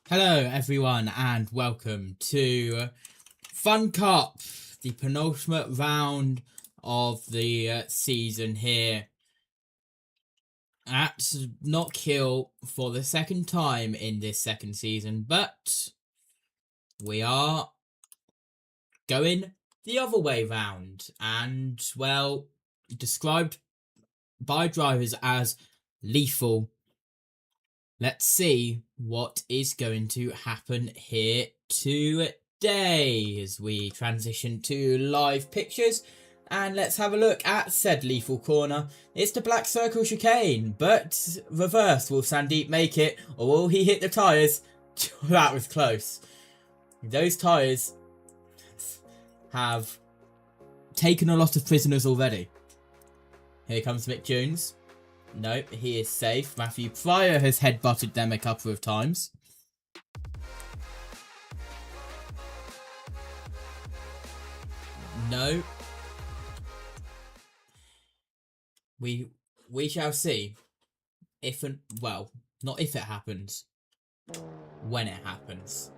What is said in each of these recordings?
Hello everyone and welcome to FunCup, the penultimate round of the season here at Knockhill for the second time in this second season, but we are going the other way round and, well, described by drivers as lethal. Let's see what is going to happen here today as we transition to live pictures. And let's have a look at said lethal corner. It's the black circle chicane, but reverse. Will Sandeep make it, or will he hit the tyres? That was close. Those tyres have taken a lot of prisoners already. Here comes Mick Jones. Nope, he is safe. Matthew Pryor has headbutted them a couple of times. No. We shall see if and, well, not if it happens, when it happens.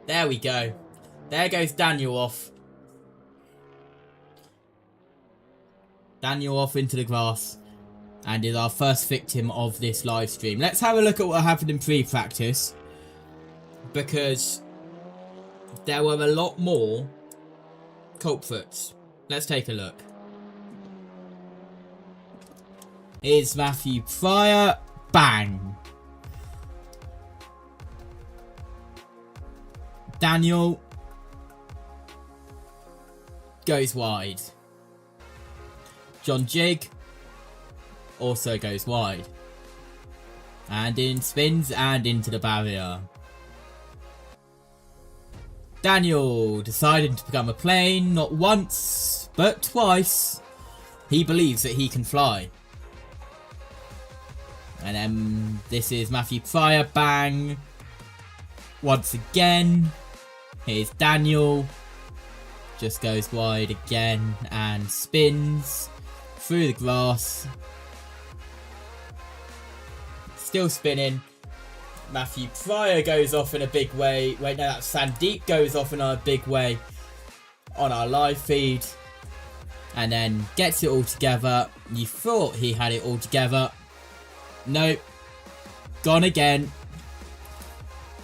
There we go. There goes Daniel off. Daniel off into the grass. And is our first victim of this live stream. Let's have a look at what happened in pre-practice, because there were a lot more culprits. Let's take a look. Here's Matthew Pryor. Bang. Daniel goes wide. John Jig also goes wide. And in spins and into the barrier. Daniel decided to become a plane, not once, but twice. He believes that he can fly. And then this is Matthew Pryor, bang. Once again. Here's Daniel. Just goes wide again and spins through the grass. Still spinning. Matthew Pryor goes off in a big way. Wait, no, that's Sandeep goes off in a big way on our live feed. And then gets it all together. You thought he had it all together. Nope. Gone again.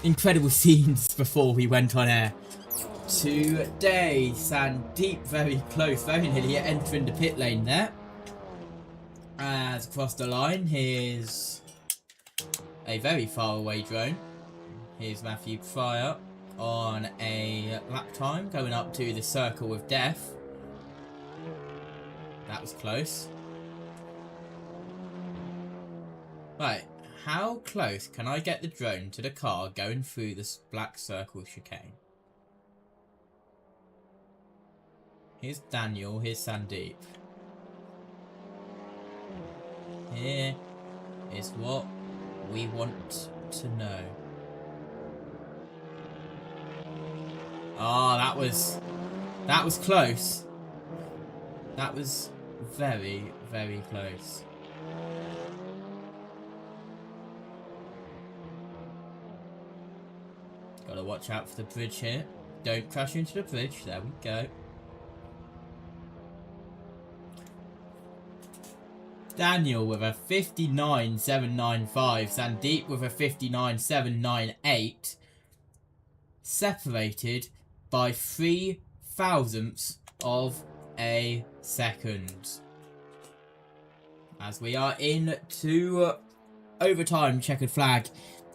Incredible scenes before we went on air. Today, Sandeep very close, very nearly entering the pit lane there. As across the line, here's a very far away drone. Here's Matthew Pryor on a lap time going up to the circle of death. That was close. Right, how close can I get the drone to the car going through this black circle chicane? Here's Daniel, here's Sandeep. Here is what we want to know. Oh, that was close. That was very, very close. Gotta watch out for the bridge here. Don't crash into the bridge. There we go. Daniel with a 59.795, Sandeep with a 59.798, separated by 3 thousandths of a second. As we are into overtime, checkered flag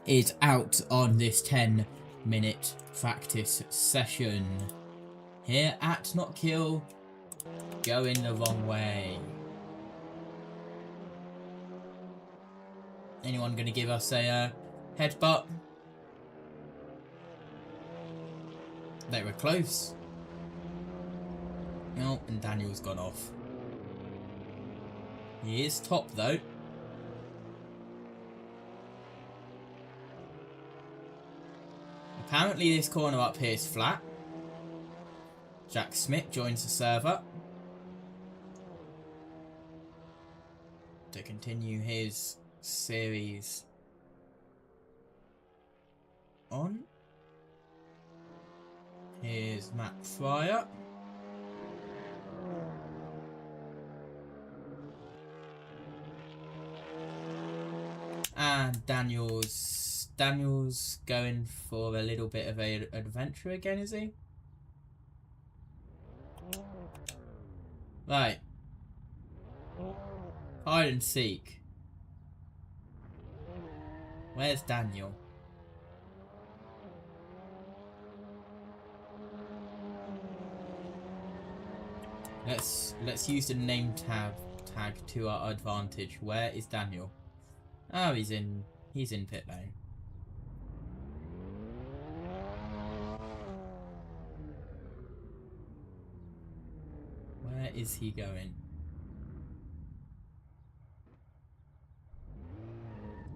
is out on this 10-minute practice session. Here at Knockhill, going the wrong way. Anyone going to give us a headbutt? They were close. Oh, and Daniel's gone off. He is top though. Apparently this corner up here is flat. Jack Smith joins the server to continue his series on. Here's Matt Fryer. And Daniel's going for a little bit of an adventure again, is he? Right. Hide and seek. Where's Daniel? Let's use the name tag to our advantage. Where is Daniel? Oh, he's in pit lane. Where is he going?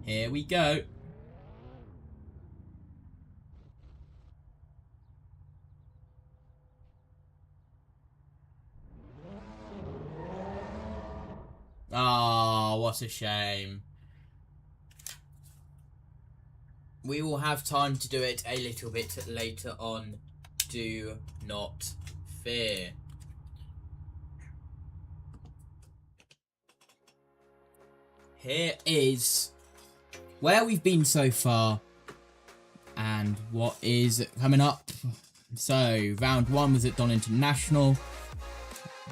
Here we go. Ah, oh, what a shame. We will have time to do it a little bit later on. Do not fear. Here is where we've been so far and what is coming up. So, round 1 was at Don International.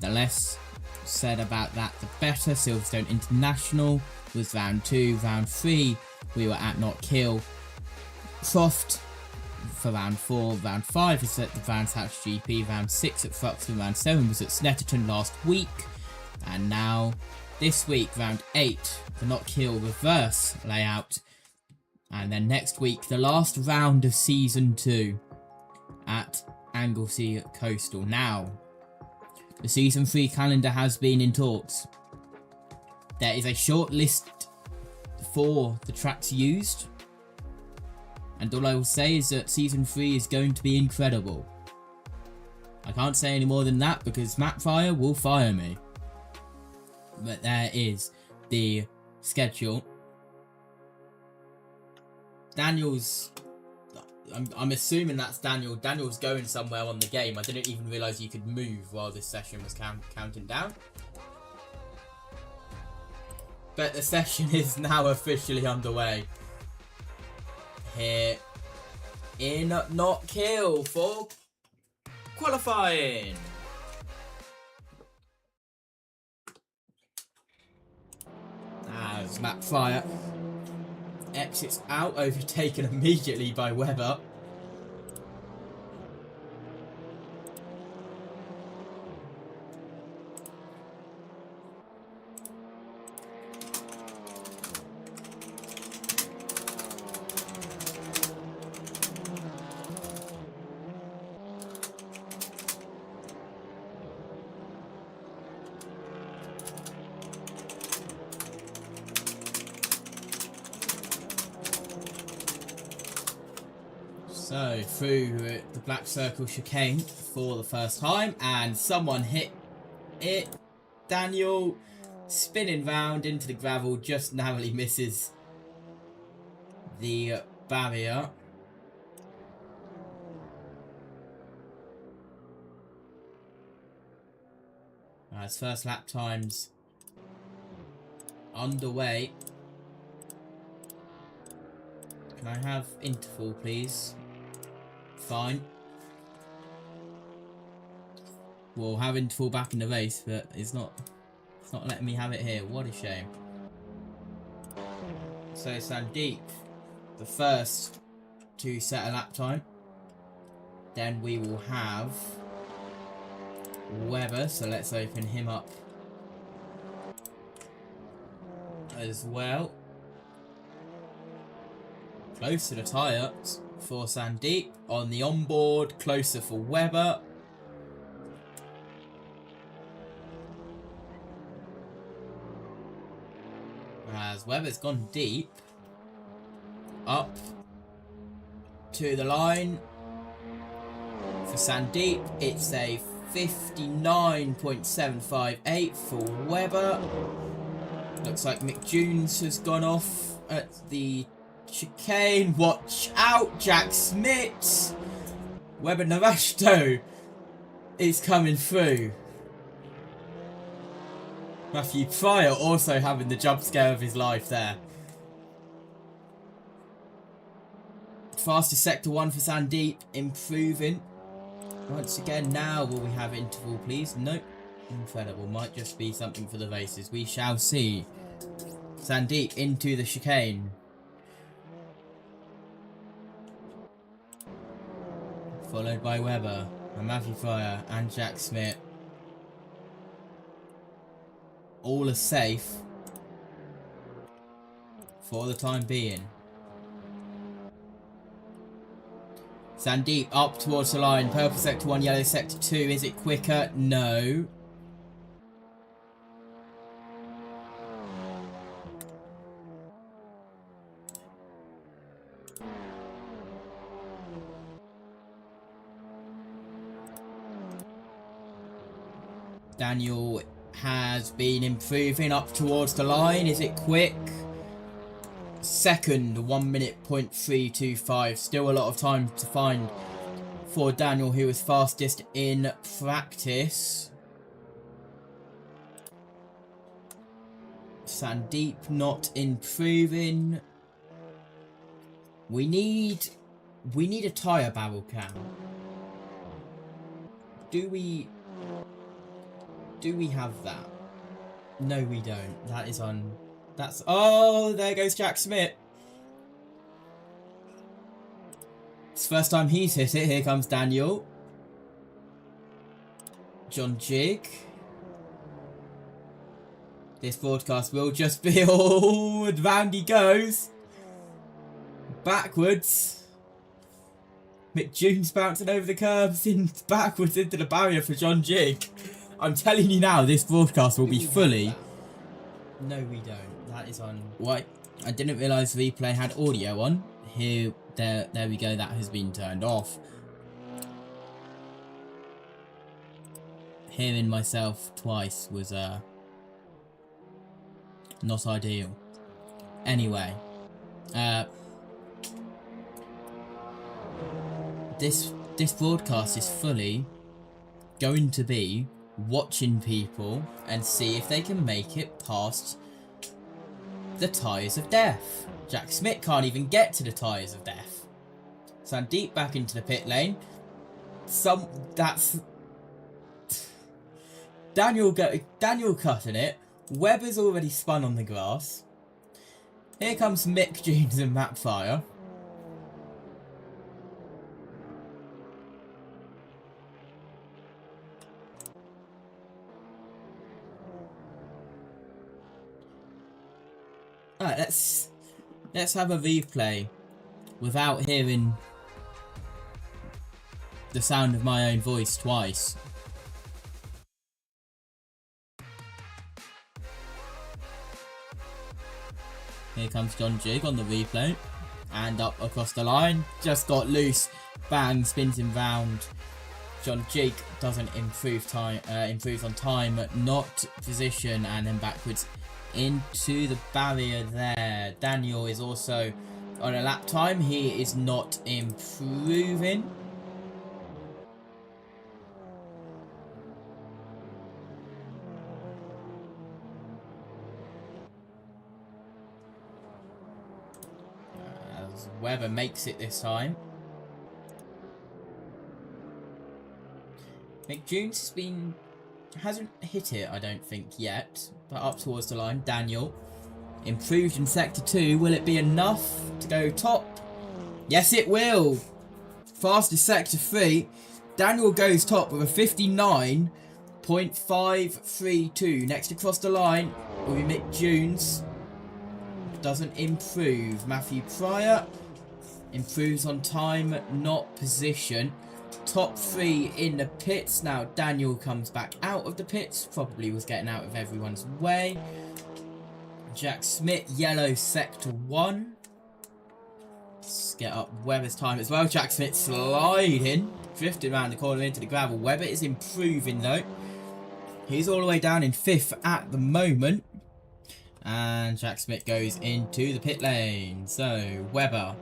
The less said about that, the better. Silverstone International was round 2. Round 3, we were at Knockhill. Croft for round 4. Round 5 was at the Brands Hatch GP. Round 6 at Thruxton. Round 7 was at Snetterton last week. And now, this week, round 8, the Knockhill reverse layout. And then next week, the last round of Season 2 at Anglesey Coastal. Now, the Season 3 calendar has been in talks. There is a short list for the tracks used. And all I will say is that Season 3 is going to be incredible. I can't say any more than that because Matt Fryer will fire me. But there is the schedule. Daniel's... I'm assuming that's Daniel. Daniel's going somewhere on the game. I didn't even realise you could move while this session was counting down. But the session is now officially underway. Here in Knockhill for qualifying. As Matt Fryer exits out, overtaken immediately by Webber. So, through the black circle chicane for the first time, and someone hit it. Daniel spinning round into the gravel, just narrowly misses the barrier. As first lap times underway. Can I have interval, please? Fine. We'll have interval back in the race, but it's not letting me have it here. What a shame. So Sandeep, the first to set a lap time. Then we will have Webber, so let's open him up as well. Close to the tie-ups for Sandeep. On the onboard, closer for Webber. As Webber's gone deep. Up to the line for Sandeep. It's a 59.758 for Webber. Looks like Mick Jones has gone off at the chicane. Watch out, Jack Smith. Webber Navashto is coming through. Matthew Pryor also having the jump scare of his life there. Fastest sector 1 for Sandeep, improving. Once again, now will we have interval, please? Nope. Incredible. Might just be something for the races. We shall see. Sandeep into the chicane. Followed by Webber and Matthew Pryor and Jack Smith. All are safe for the time being. Sandeep up towards the line. Purple sector 1, yellow sector 2. Is it quicker? No. Daniel has been improving up towards the line. Is it quick? Second, 1 minute 0.325. Still a lot of time to find for Daniel, who was fastest in practice. Sandeep not improving. We need a tyre barrel cam. Do we have that? No, we don't. That is on... That's... Oh, there goes Jack Smith. It's the first time he's hit it. Here comes Daniel. John Jig. This broadcast will just be... Oh, round he goes. Backwards. Mick June's bouncing over the curbs backwards into the barrier for John Jig. I'm telling you now, this broadcast will be fully... No, we don't. That is on... What? I didn't realise replay had audio on. Here, there we go. That has been turned off. Hearing myself twice was not ideal. Anyway, this broadcast is fully going to be watching people and see if they can make it past the tyres of death. Jack Smith can't even get to the tyres of death. Sandeep back into the pit lane. That's Daniel cutting it. Webber's already spun on the grass. Here comes Mick Jeans and Matt Fire. Alright, let's have a replay without hearing the sound of my own voice twice. Here comes John Jig on the replay. And up across the line. Just got loose. Bang, spins him round. John Jig doesn't improve time. Improves on time, not position, and then backwards into the barrier there. Daniel is also on a lap time. He is not improving. As Webber makes it this time. Mick Junes hasn't hit it, I don't think, yet. But up towards the line, Daniel. Improved in Sector 2. Will it be enough to go top? Yes, it will. Fastest Sector 3. Daniel goes top with a 59.532. Next across the line will be Mick Junes. Doesn't improve. Matthew Pryor improves on time, not position. Top 3 in the pits. Now Daniel comes back out of the pits. Probably was getting out of everyone's way. Jack Smith, yellow sector 1. Let's get up Webber's time as well. Jack Smith sliding. Drifting around the corner into the gravel. Webber is improving though. He's all the way down in 5th at the moment. And Jack Smith goes into the pit lane. So, Webber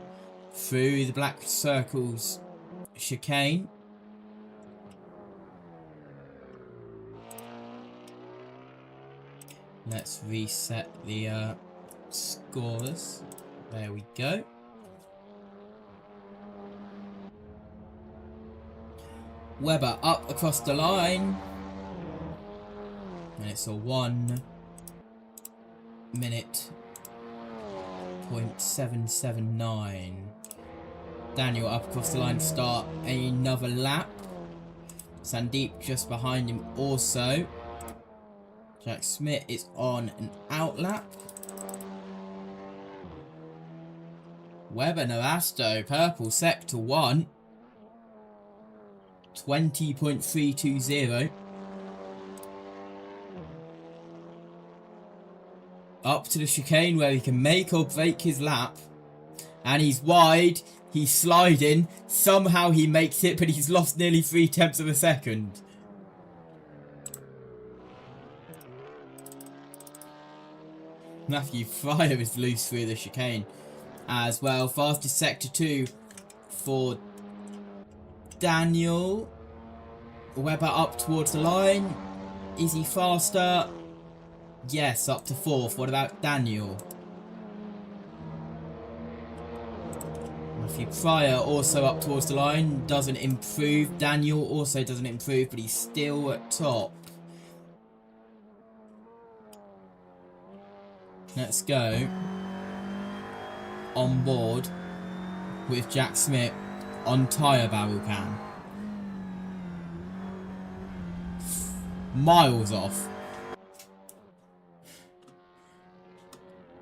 through the black circles chicane. Let's reset the scores. There we go. Webber up across the line. And it's a 1 minute .779. Daniel up across the line to start another lap. Sandeep just behind him also. Jack Smith is on an out lap. Webber Narasto, purple sector 1. 20.320. Up to the chicane where he can make or break his lap. And he's wide. He's sliding. Somehow he makes it, but he's lost nearly 0.3 of a second. Matthew Fryer is loose through the chicane as well. Fastest sector 2 for Daniel. Webber up towards the line. Is he faster? Yes, up to 4th. What about Daniel? Matthew Fryer also up towards the line. Doesn't improve. Daniel also doesn't improve, but he's still at top. Let's go on board with Jack Smith on tyre barrel cam. Miles off.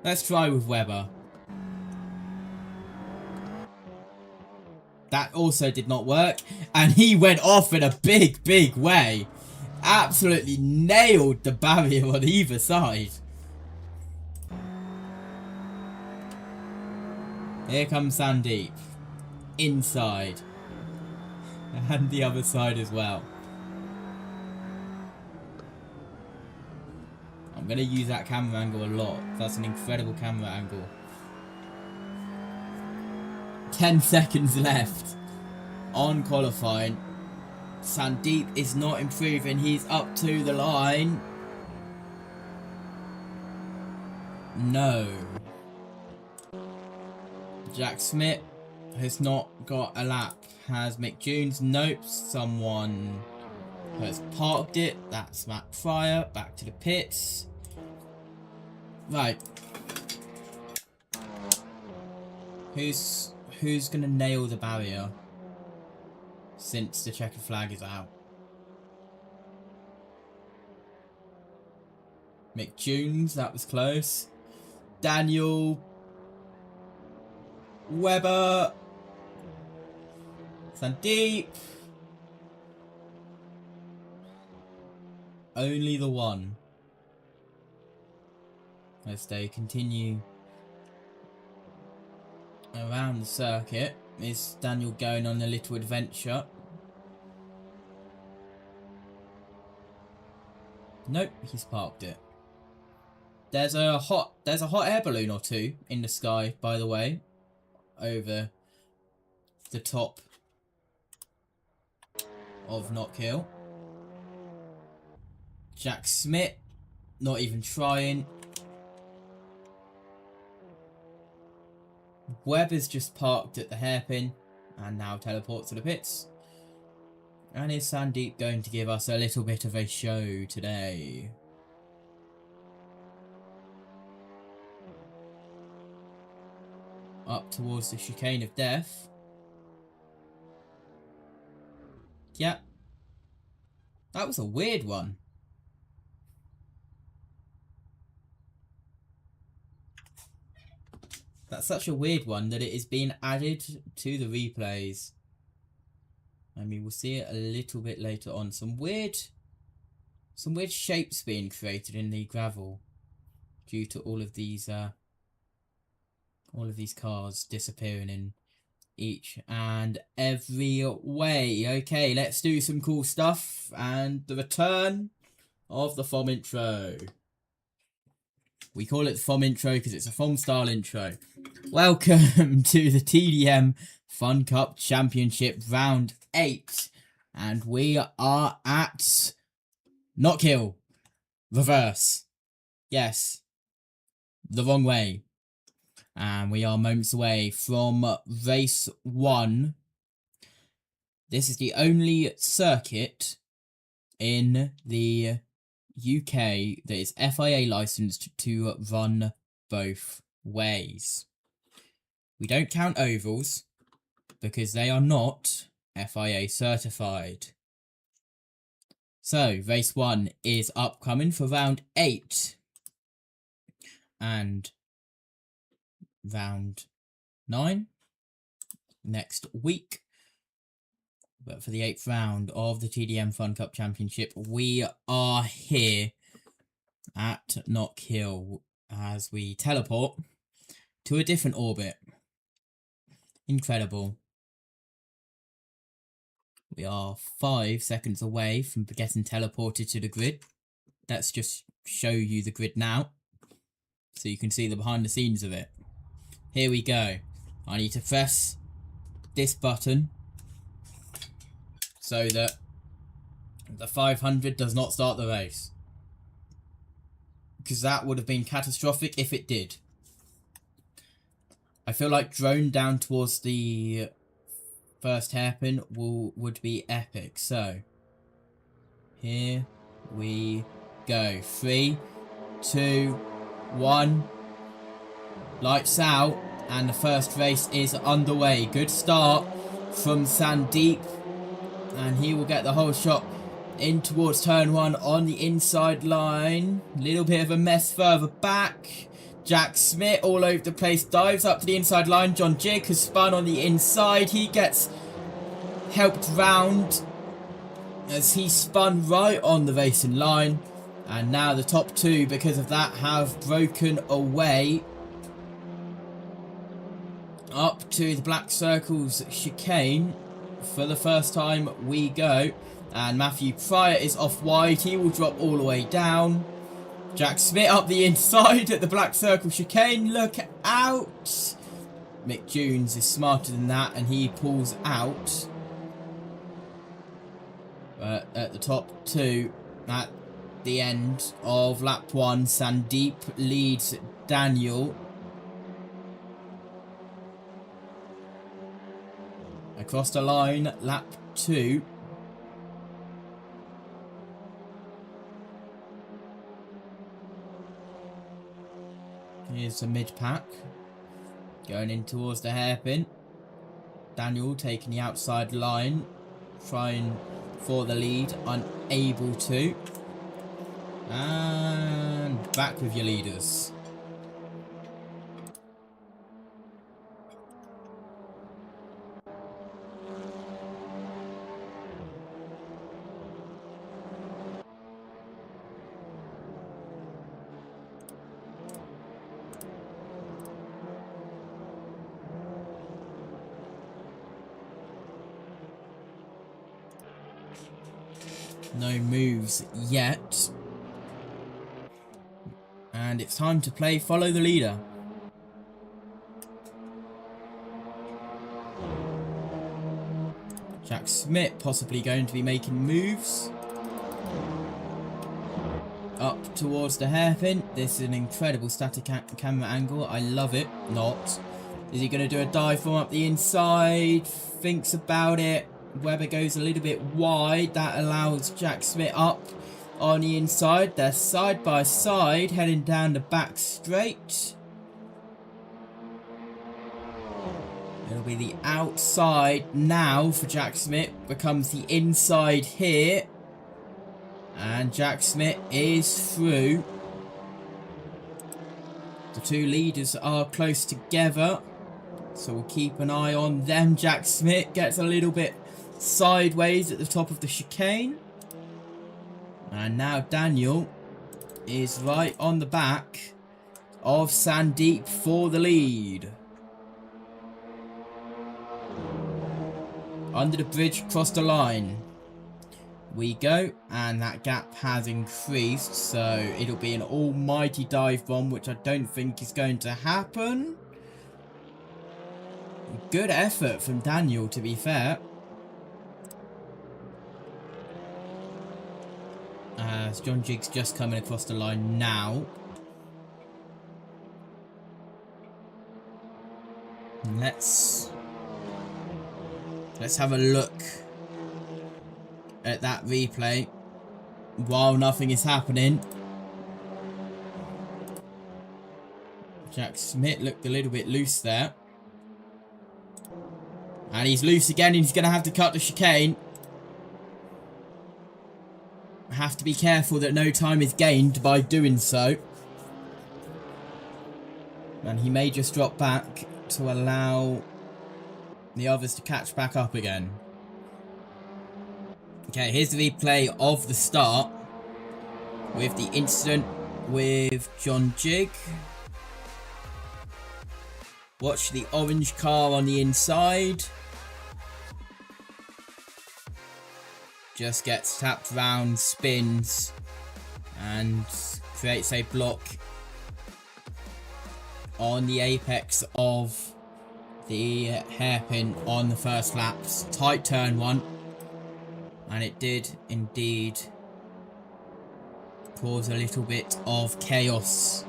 Let's try with Webber. That also did not work. And he went off in a big, big way. Absolutely nailed the barrier on either side. Here comes Sandeep. Inside. And the other side as well. I'm going to use that camera angle a lot. That's an incredible camera angle. 10 seconds left on qualifying. Sandeep is not improving. He's up to the line. No. Jack Smith has not got a lap. Has Mick Jones? Nope. Someone has parked it. That's Matt Fryer. Back to the pits. Right. Who's gonna nail the barrier since the checkered flag is out? Mick Jones, that was close. Daniel. Webber. Sandeep. Only the one. As they continue around the circuit. Is Daniel going on a little adventure? Nope, he's parked it. There's a hot air balloon or two in the sky, by the way, over the top of Knockhill. Jack Smith, not even trying. Webb is just parked at the hairpin and now teleports to the pits. And is Sandeep going to give us a little bit of a show today? Up towards the chicane of death. Yeah. That was a weird one. That's such a weird one that it is being added to the replays. I mean, we'll see it a little bit later on. Some weird shapes being created in the gravel due to all of these cars disappearing in each and every way. Okay, let's do some cool stuff and the return of the FOM intro. We call it the FOM intro because it's a FOM style intro. Welcome to the TDM FunCup Championship Round 8. And we are at Knockhill. Reverse. Yes. The wrong way. And we are moments away from race 1. This is the only circuit in the UK that is FIA licensed to run both ways. We don't count ovals because they are not FIA certified. So, race 1 is upcoming for round 8. And round 9 next week. But for the 8th round of the TDM FunCup Championship, we are here at Knockhill as we teleport to a different orbit. Incredible. We are 5 seconds away from getting teleported to the grid. Let's just show you the grid now, so you can see the behind the scenes of it. Here we go. I need to press this button so that the 500 does not start the race, because that would have been catastrophic if it did. I feel like drone down towards the first hairpin would be epic. So here we go. 3, 2, 1. Lights out, and the first race is underway. Good start from Sandeep, and he will get the whole shot in towards turn 1 on the inside line. Little bit of a mess further back. Jack Smith all over the place, dives up to the inside line. John Jig has spun on the inside. He gets helped round as he spun right on the racing line. And now the top 2, because of that, have broken away up to the Black Circle's chicane. For the first time we go, and Matthew Pryor is off wide. He will drop all the way down. Jack Smith up the inside at the Black Circle chicane. Look out! Mick Jones is smarter than that, and he pulls out. But at the top 2, at the end of lap 1, Sandeep leads Daniel. Across the line, lap 2. Here's the mid-pack. Going in towards the hairpin. Daniel taking the outside line. Trying for the lead. Unable to. And back with your leaders. No moves yet. And it's time to play Follow the Leader. Jack Smith possibly going to be making moves. Up towards the hairpin. This is an incredible static camera angle. I love it. Not. Is he going to do a dive from up the inside? Thinks about it. Webber goes a little bit wide. That allows Jack Smith up on the inside. They're side by side, heading down the back straight. It'll be the outside now for Jack Smith. Becomes the inside here. And Jack Smith is through. The 2 leaders are close together, so we'll keep an eye on them. Jack Smith gets a little bit sideways at the top of the chicane. And now Daniel is right on the back of Sandeep for the lead. Under the bridge, across the line. we go, and that gap has increased, so it'll be an almighty dive bomb, which I don't think is going to happen. Good effort from Daniel, to be fair. As John Jig's just coming across the line now. Let's have a look at that replay while nothing is happening. Jack Smith looked a little bit loose there. And he's loose again, and he's going to have to cut the chicane. Have to be careful that no time is gained by doing so. And he may just drop back to allow the others to catch back up again. Okay, here's the replay of the start with the incident with John Jig. Watch the orange car on the inside. Just gets tapped round, spins, and creates a block on the apex of the hairpin on the first laps. Tight turn one. And it did indeed cause a little bit of chaos.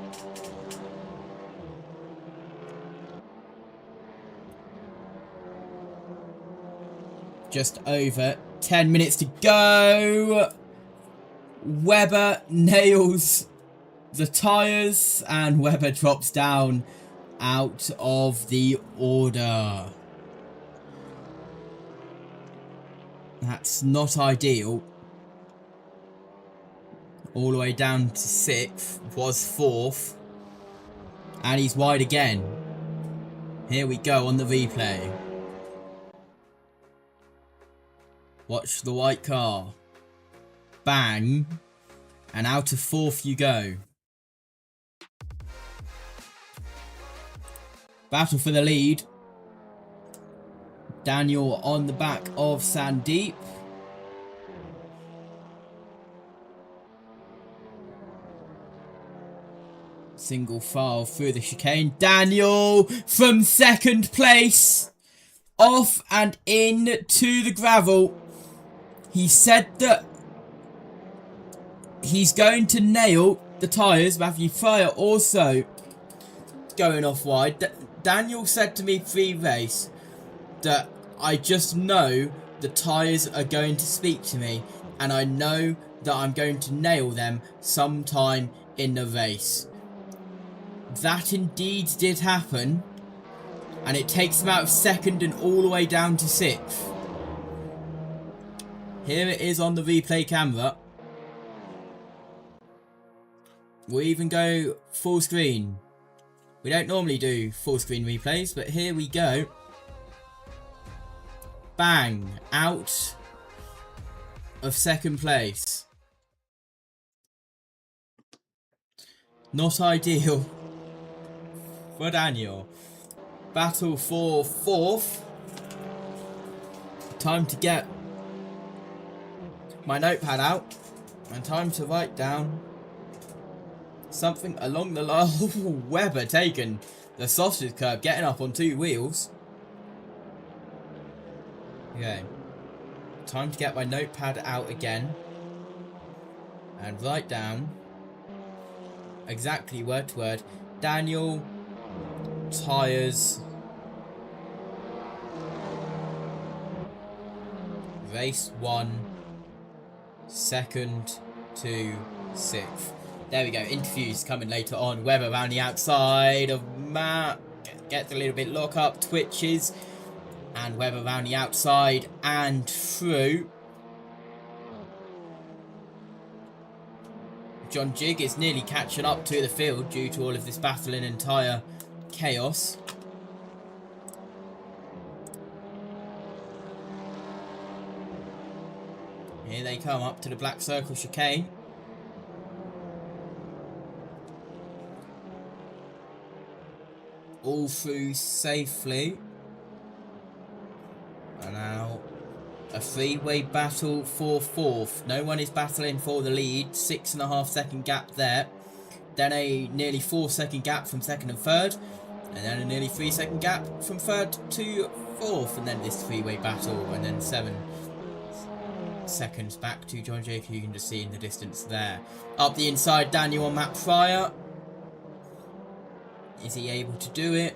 Just over 10 minutes to go. Webber nails the tyres, and Webber drops down out of the order. That's not ideal. All the way down to 6th, was 4th. And he's wide again. Here we go on the replay. Watch the white car. Bang. And out of 4th you go. Battle for the lead. Daniel on the back of Sandeep. Single file through the chicane. Daniel from 2nd place. Off and in to the gravel. He said that he's going to nail the tyres. Matthew Fryer also going off wide. Daniel said to me pre-race that I just know the tyres are going to speak to me, and I know that I'm going to nail them sometime in the race. That indeed did happen, and it takes him out of 2nd and all the way down to 6th. Here it is on the replay camera. We'll even go full screen. We don't normally do full screen replays, but here we go. Bang! Out of 2nd place. Not ideal for Daniel. Battle for 4th. Time to get my notepad out and time to write down something along the line. Webber taking the sausage curb, getting up on 2 wheels. Okay, time to get my notepad out again and write down exactly word to word. Daniel, tyres, race 1, 2nd to 6th. There we go. Interviews coming later on. Webber around the outside of Matt. Gets a little bit lock up. Twitches. And Webber around the outside and through. John Jig is nearly catching up to the field due to all of this battling and tyre chaos. Here they come up to the black circle chicane. All through safely. And now A three-way battle for fourth. No one is battling for the lead. 6.5 second gap there. Then a nearly 4 second gap from second and third. And then a nearly 3 second gap from third to fourth. And then this three-way battle. And then 7 seconds back to John Jake, who you can just see in the distance there. Up the inside, Daniel on Matt Fryer. Is he able to do it?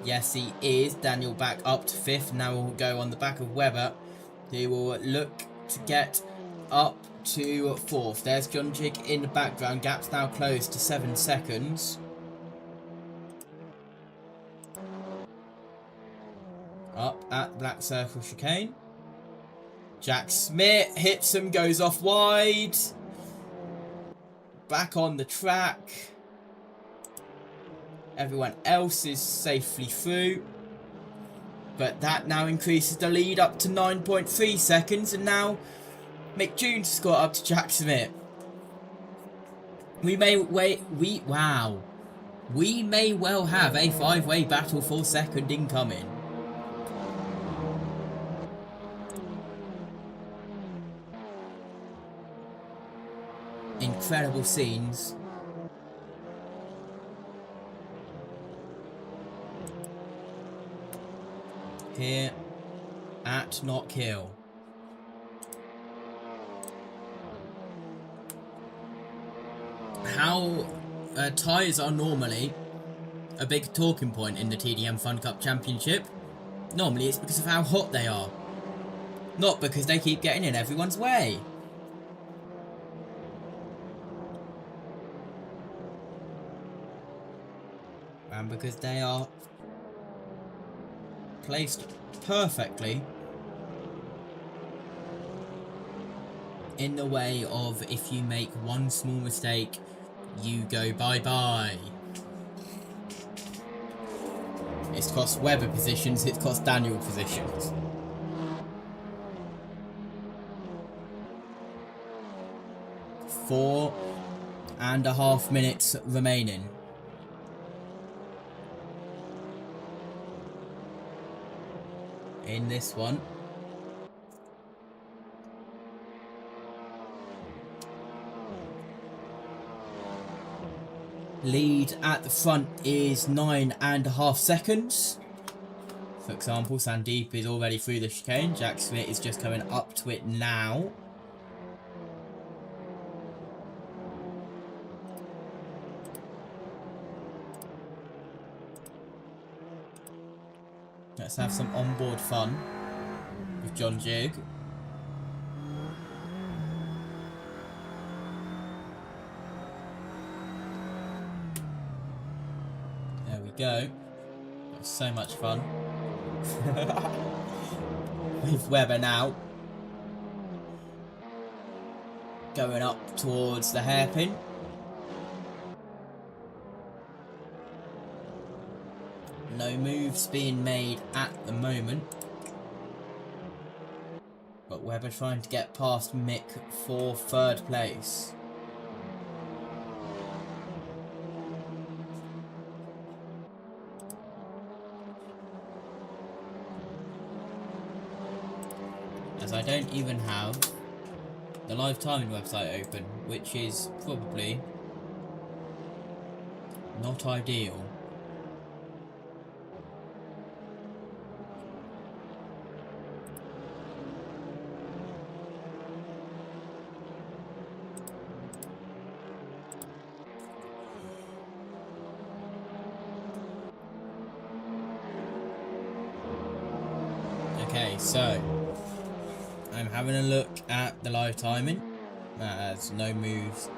Yes, he is. Daniel back up to 5th. Now we'll go on the back of Webber. He will look to get up to 4th. There's John Jig in the background. Gap's now closed to 7 seconds. Up at Black Circle Chicane. Jack Smith hits him, goes off wide. Back on the track. Everyone else is safely through. But that now increases the lead up to 9.3 seconds. And now Mick June's got up to Jack Smith. We may well have a 5-way battle for second incoming. Incredible scenes. Here at Knockhill. How tyres are normally a big talking point in the TDM FunCup Championship. Normally it's because of how hot they are. Not because they keep getting in everyone's way. And because they are placed perfectly in the way of, if you make one small mistake, you go bye-bye. It's cost Webber positions, it's cost Daniel positions. Four and a half minutes remaining. In this one. Lead at the front is 9.5 seconds. For example, Sandeep is already through the chicane. Jack Smith is just coming up to it now. Let's have some onboard fun with John Jig. There we go. That was so much fun. With Webber now. Going up towards the hairpin. No moves being made at the moment. But Webber trying to get past Mick for 3rd place. As I don't even have the live timing website open, which is probably not ideal. Okay, so I'm having a look at the live timing as no moves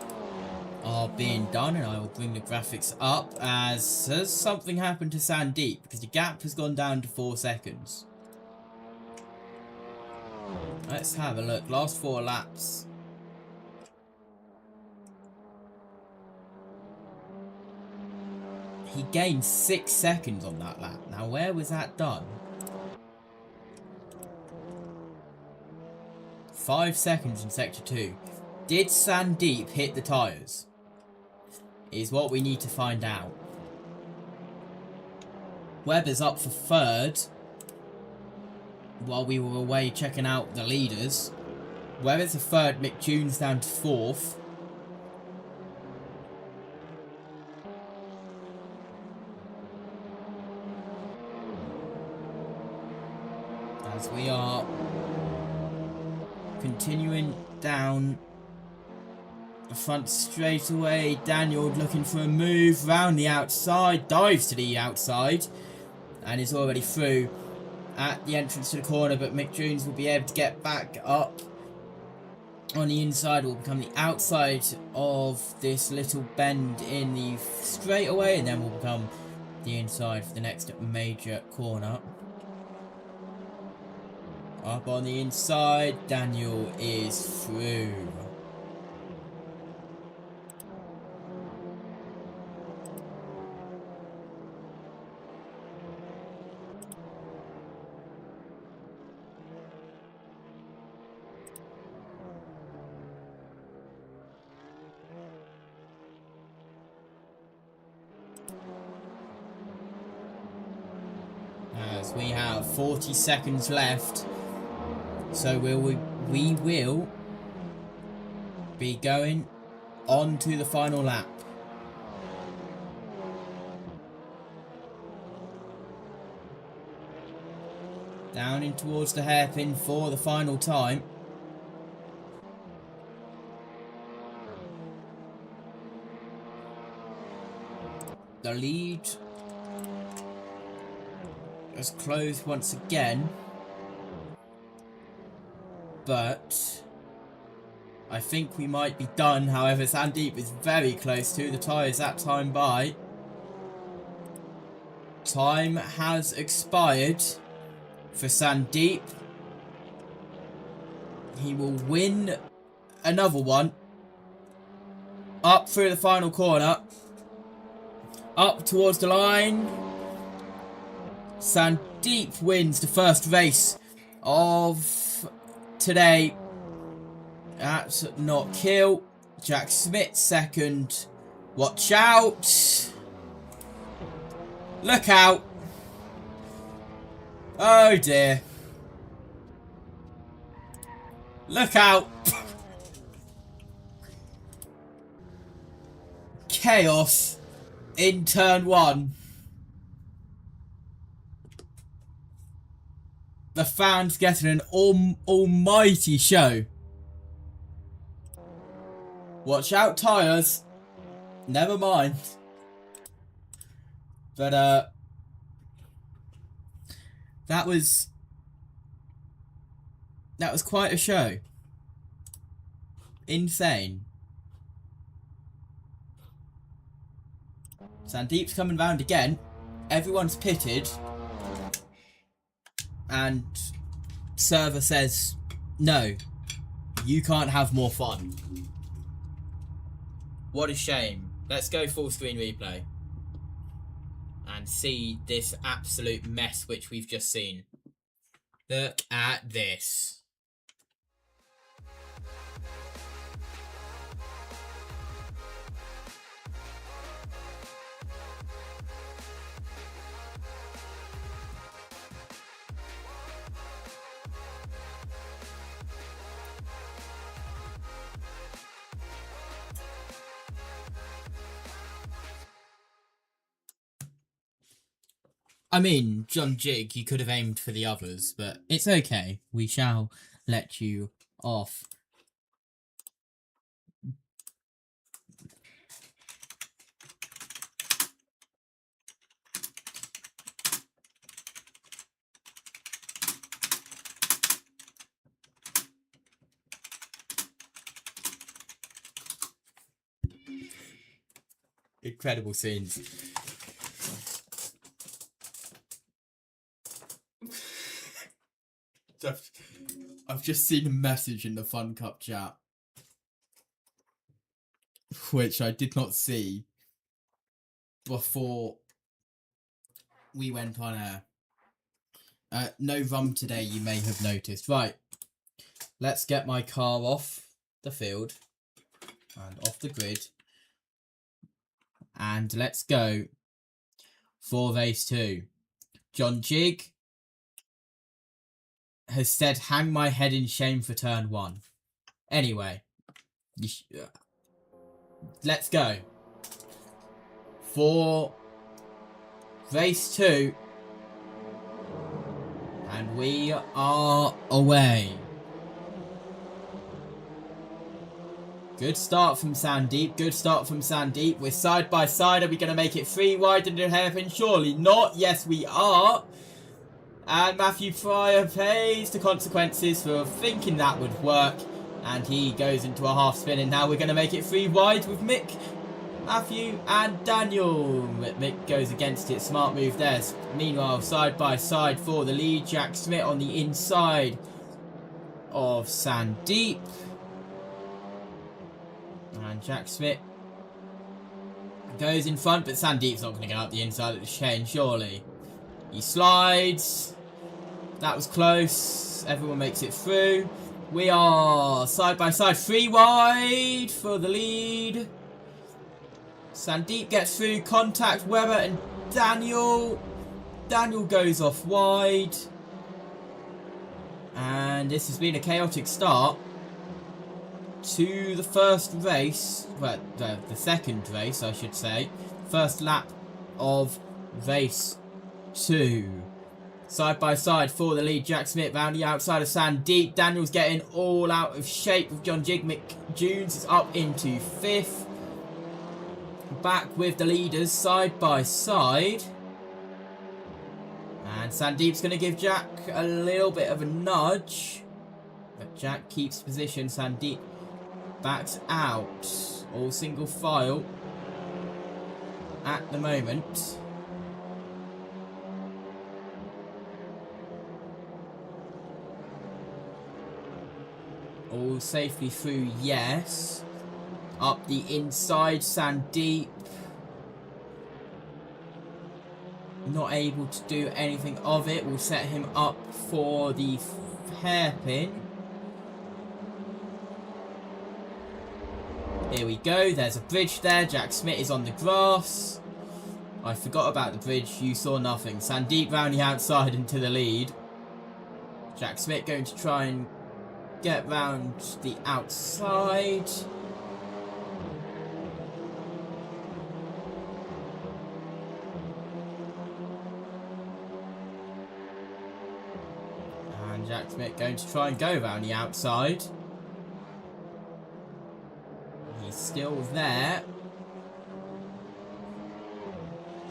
are being done, and I will bring the graphics up as something happened to Sandeep because the gap has gone down to 4 seconds. Let's have a look. Last 4 laps. He gained 6 seconds on that lap. Now where was that done? 5 seconds in Sector 2. Did Sandeep hit the tyres? Is what we need to find out. Webber's up for 3rd. while we were away checking out the leaders. Whereas the third, Mick June's down to fourth. As we are continuing down the front straightaway, Daniel looking for a move round the outside, dives to the outside, and is already through at the entrance to the corner, but Mick Jones will be able to get back up on the inside. Will become the outside of this little bend in the straightaway, and then will become the inside for the next major corner. Up on the inside, Daniel is through. As we have 40 seconds left, so we will be going on to the final lap. Down in towards the hairpin for the final time. The lead has closed once again, but I think we might be done. However, Sandeep is very close to the tyres that time by. Time has expired for Sandeep. He will win another one. Up through the final corner. Up towards the line. Sandeep wins the first race of today at Knockhill. Jack Smith second. Watch out. Look out. Oh dear. Look out. Chaos in turn one. The fans getting an almighty show. Watch out, tyres. Never mind. But that was quite a show. Insane. Sandeep's coming round again. Everyone's pitted. And server says, no, you can't have more fun. What a shame. Let's go full screen replay and see this absolute mess which we've just seen. Look at this. I mean, John Jig, you could have aimed for the others, but it's okay. We shall let you off. Incredible scenes. I've just seen a message in the FunCup chat, which I did not see before we went on air. No rum today, you may have noticed. Right, let's get my car off the field and off the grid, and let's go for race 2. John Jig has said hang my head in shame for turn 1. Anyway. Let's go. For race 2. And we are away. Good start from Sandeep. Good start from Sandeep. We're side by side. Are we going to make it 3 wide into the hairpin? Surely not. Yes, we are. And Matthew Pryor pays the consequences for thinking that would work. And he goes into a half spin. And now we're going to make it 3 wide with Mick, Matthew and Daniel. Mick goes against it. Smart move there. Meanwhile, side by side for the lead. Jack Smith on the inside of Sandeep. And Jack Smith goes in front, but Sandeep's not going to go up the inside of the chain, surely. He slides. That was close. Everyone makes it through. We are side by side, 3 wide for the lead. Sandeep gets through, contact Webber and Daniel. Daniel goes off wide. And this has been a chaotic start to the first race, well, the second race, I should say. First lap of race 2. Side by side for the lead. Jack Smith round the outside of Sandeep. Daniel's getting all out of shape with John Jig. Mick Junes is up into 5th. Back with the leaders side by side. And Sandeep's going to give Jack a little bit of a nudge. But Jack keeps position. Sandeep backs out. All single file at the moment. All safely through, yes. Up the inside, Sandeep. Not able to do anything of it. Will set him up for the hairpin. Here we go. There's a bridge there. Jack Smith is on the grass. I forgot about the bridge. You saw nothing. Sandeep round the outside into the lead. Jack Smith going to try and get round the outside. And Jack Smith going to try and go round the outside. He's still there.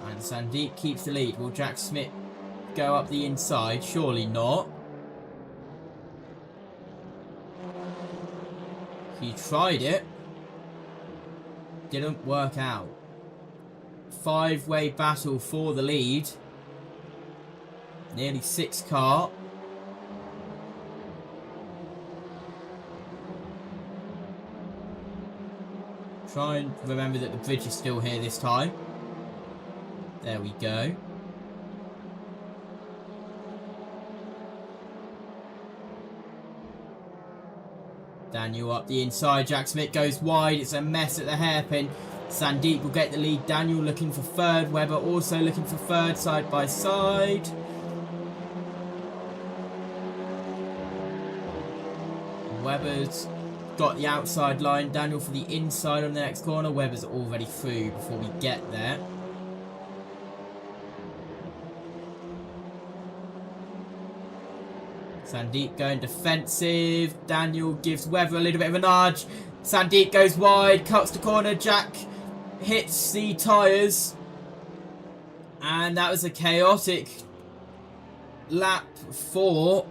And Sandeep keeps the lead. Will Jack Smith go up the inside? Surely not. He tried it. Didn't work out. 5-way battle for the lead. Nearly 6 car. Try and remember that the bridge is still here this time. There we go. Daniel up the inside. Jack Smith goes wide. It's a mess at the hairpin. Sandeep will get the lead. Daniel looking for 3rd. Webber also looking for 3rd, side by side. Webber's got the outside line. Daniel for the inside on the next corner. Webber's already through before we get there. Sandeep going defensive. Daniel gives Webber a little bit of a nudge. Sandeep goes wide, cuts the corner. Jack hits the tyres. And that was a chaotic lap for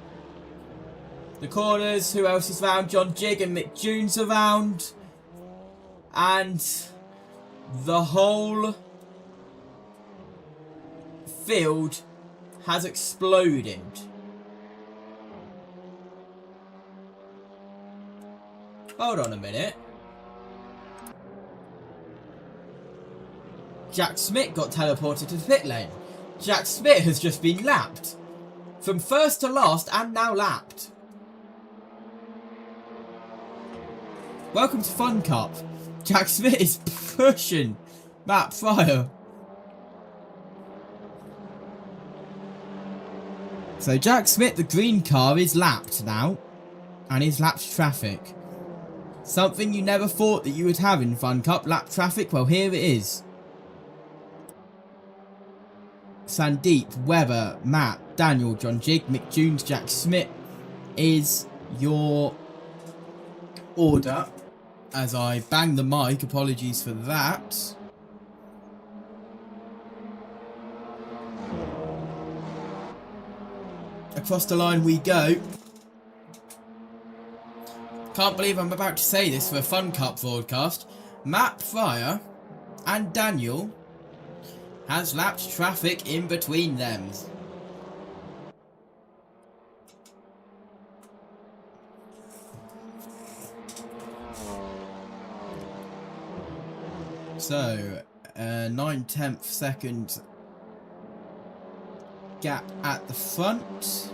the corners. Who else is around? John Jig and Mick Junes around. And the whole field has exploded. Hold on a minute. Jack Smith got teleported to the pit lane. Jack Smith has just been lapped. From first to last and now lapped. Welcome to FunCup. Jack Smith is pushing Matt Pryor. So Jack Smith, the green car, is lapped now. And is lapped traffic. Something you never thought that you would have in FunCup, lapped traffic. Well, here it is. Sandeep, Weber, Matt, Daniel, John Jig, Mick Jones, Jack Smith is your order. As I bang the mic, apologies for that. Across the line we go. Can't believe I'm about to say this for a FunCup broadcast. Matt Fryer and Daniel has lapped traffic in between them. So, 9/10 second gap at the front.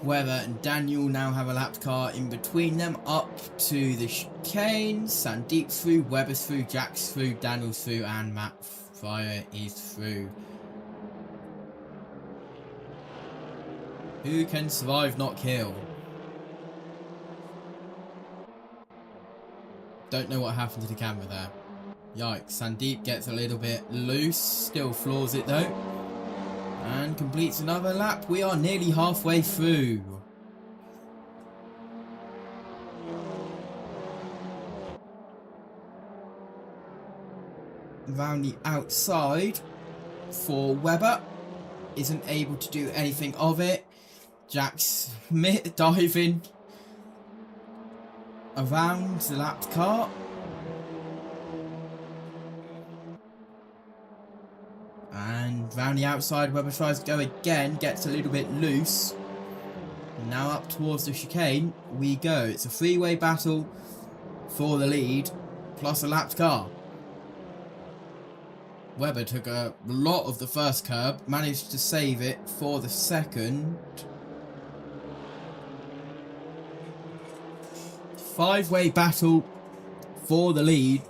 Weber and Daniel now have a lapped car in between them up to the chicane. Sandeep through, Weber's through, Jack's through, Daniel's through, and Matt Fryer is through. Who can survive Knockhill? Don't know what happened to the camera there. Yikes, Sandeep gets a little bit loose, still floors it though. And completes another lap. We are nearly halfway through. Around the outside for Weber. Isn't able to do anything of it. Jack Smith diving around the lapped car. And round the outside, Weber tries to go again, gets a little bit loose. Now up towards the chicane we go. It's a three-way battle for the lead, plus a lapped car. Weber took a lot of the first curb, managed to save it for the second. Five-way battle for the lead.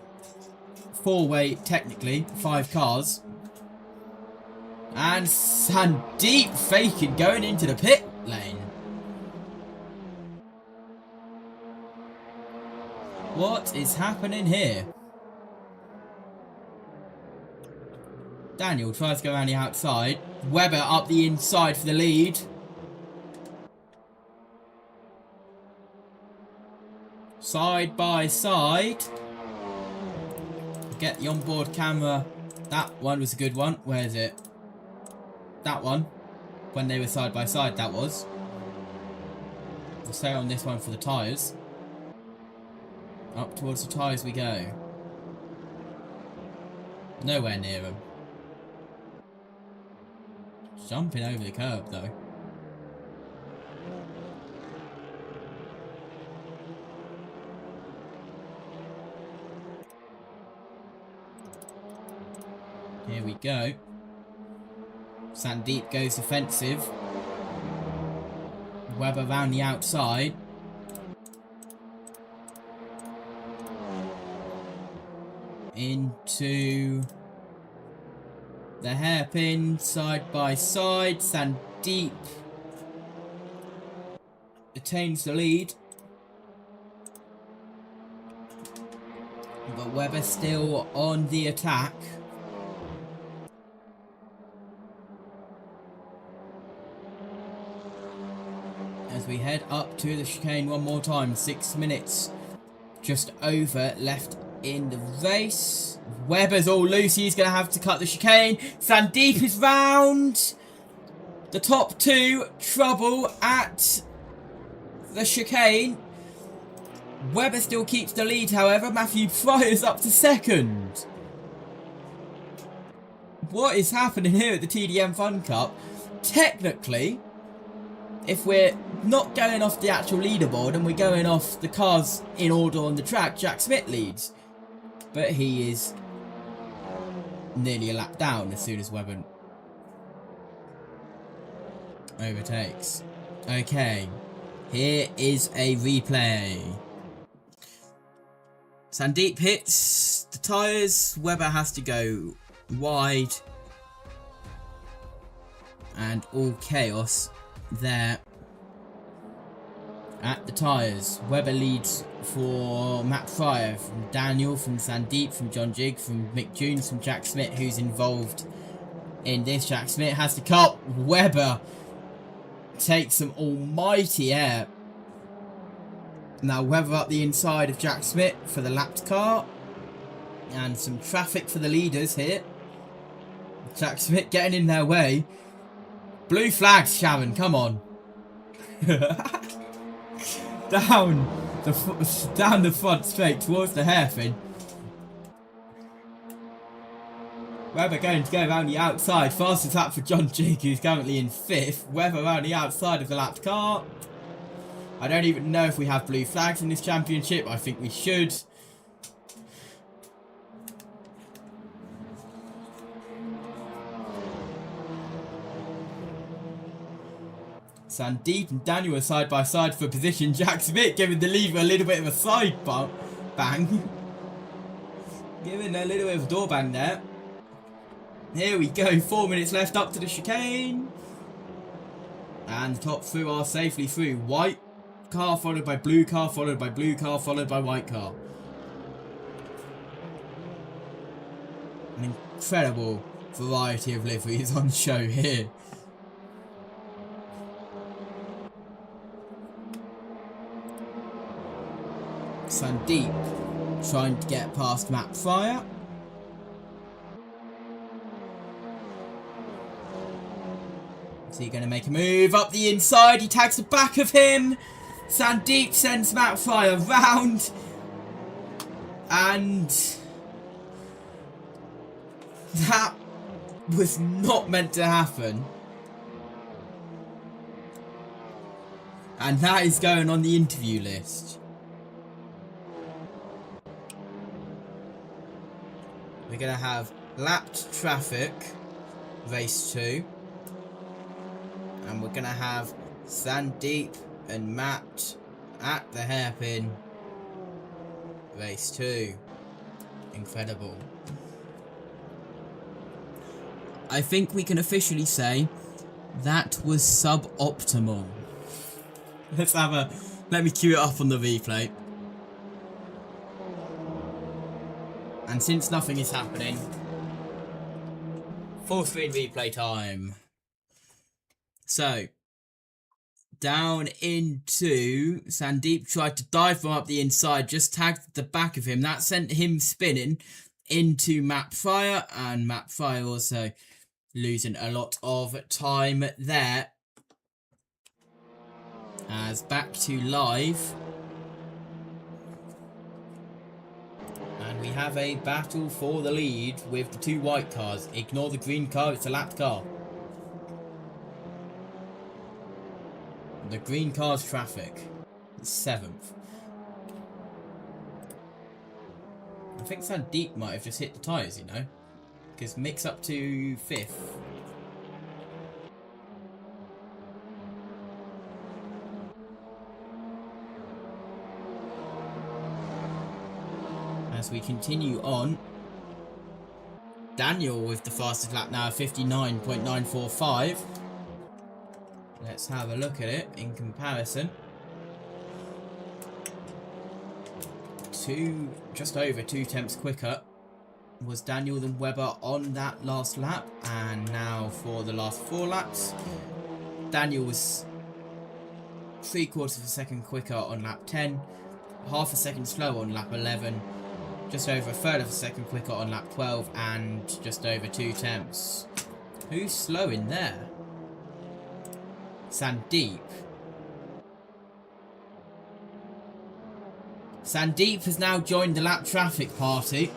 Four-way, technically, 5 cars. And Sandeep faking going into the pit lane. What is happening here? Daniel tries to go around the outside. Weber up the inside for the lead. Side by side. Get the onboard camera. That one was a good one. Where is it? That one. When they were side by side, that was. We'll stay on this one for the tyres. Up towards the tyres we go. Nowhere near them. Jumping over the curb though. Here we go. Sandeep goes offensive. Weber round the outside. Into the hairpin, side by side. Sandeep attains the lead. But Weber still on the attack. As we head up to the chicane one more time. 6 minutes just over left in the race. Weber's all loose. He's going to have to cut the chicane. Sandeep is round. The top two. Trouble at the chicane. Weber still keeps the lead, however. Matthew Fryer's up to second. What is happening here at the TDM FunCup? Technically, if we're not going off the actual leaderboard and we're going off the cars in order on the track, Jack Smith leads. But he is nearly a lap down as soon as Weber overtakes. Okay, here is a replay. Sandeep hits the tyres. Weber has to go wide And all chaos there at the tyres. Webber leads for Matt Fryer, from Daniel, from Sandeep, from John Jig, from Mick Jones, from Jack Smith, who's involved in this. Jack Smith has to cut. Webber takes some almighty air. Now Webber up the inside of Jack Smith for the lapped car. And some traffic for the leaders here. Jack Smith getting in their way. Blue flags, Sharon, come on. down the front straight towards the hairpin. Webber going to go around the outside. Fastest lap for John Jig, who's currently in 5th. Webber around the outside of the lapped car. I don't even know if we have blue flags in this championship. I think we should. Sandeep and Daniel are side by side for position. Jack Smith giving the lever a little bit of a side bang. Giving a little bit of a door bang there. Here we go, 4 minutes left up to the chicane. And the top through are safely through. White car followed by blue car, followed by blue car, followed by white car. An incredible variety of liveries on show here. Sandeep trying to get past Matt Fryer. Is he going to make a move up the inside? He tags the back of him. Sandeep sends Matt Fryer round. And that was not meant to happen. And that is going on the interview list. We're going to have lapped traffic, race 2. And we're going to have Sandeep and Matt at the hairpin, race 2. Incredible. I think we can officially say that was suboptimal. Let me cue it up on the replay. And since nothing is happening, full screen replay time. So, down into Sandeep, tried to dive from up the inside, just tagged the back of him. That sent him spinning into Matt Fryer, and Matt Fryer also losing a lot of time there. As back to live. And we have a battle for the lead with the 2 white cars. Ignore the green car, it's a lapped car. The green car's traffic. 7th. I think Sandeep might have just hit the tyres, you know. Because Mick's up to 5th. As we continue on, Daniel with the fastest lap now, 59.945. Let's have a look at it in comparison. Just over 2 tenths quicker was Daniel than Webber on that last lap. And now for the last 4 laps, Daniel was 3/4 of a second quicker on lap 10, half a second slower on lap 11, just over 1/3 of a second quicker on lap 12, and just over 2 tenths. Who's slow in there? Sandeep. Sandeep has now joined the lap traffic party.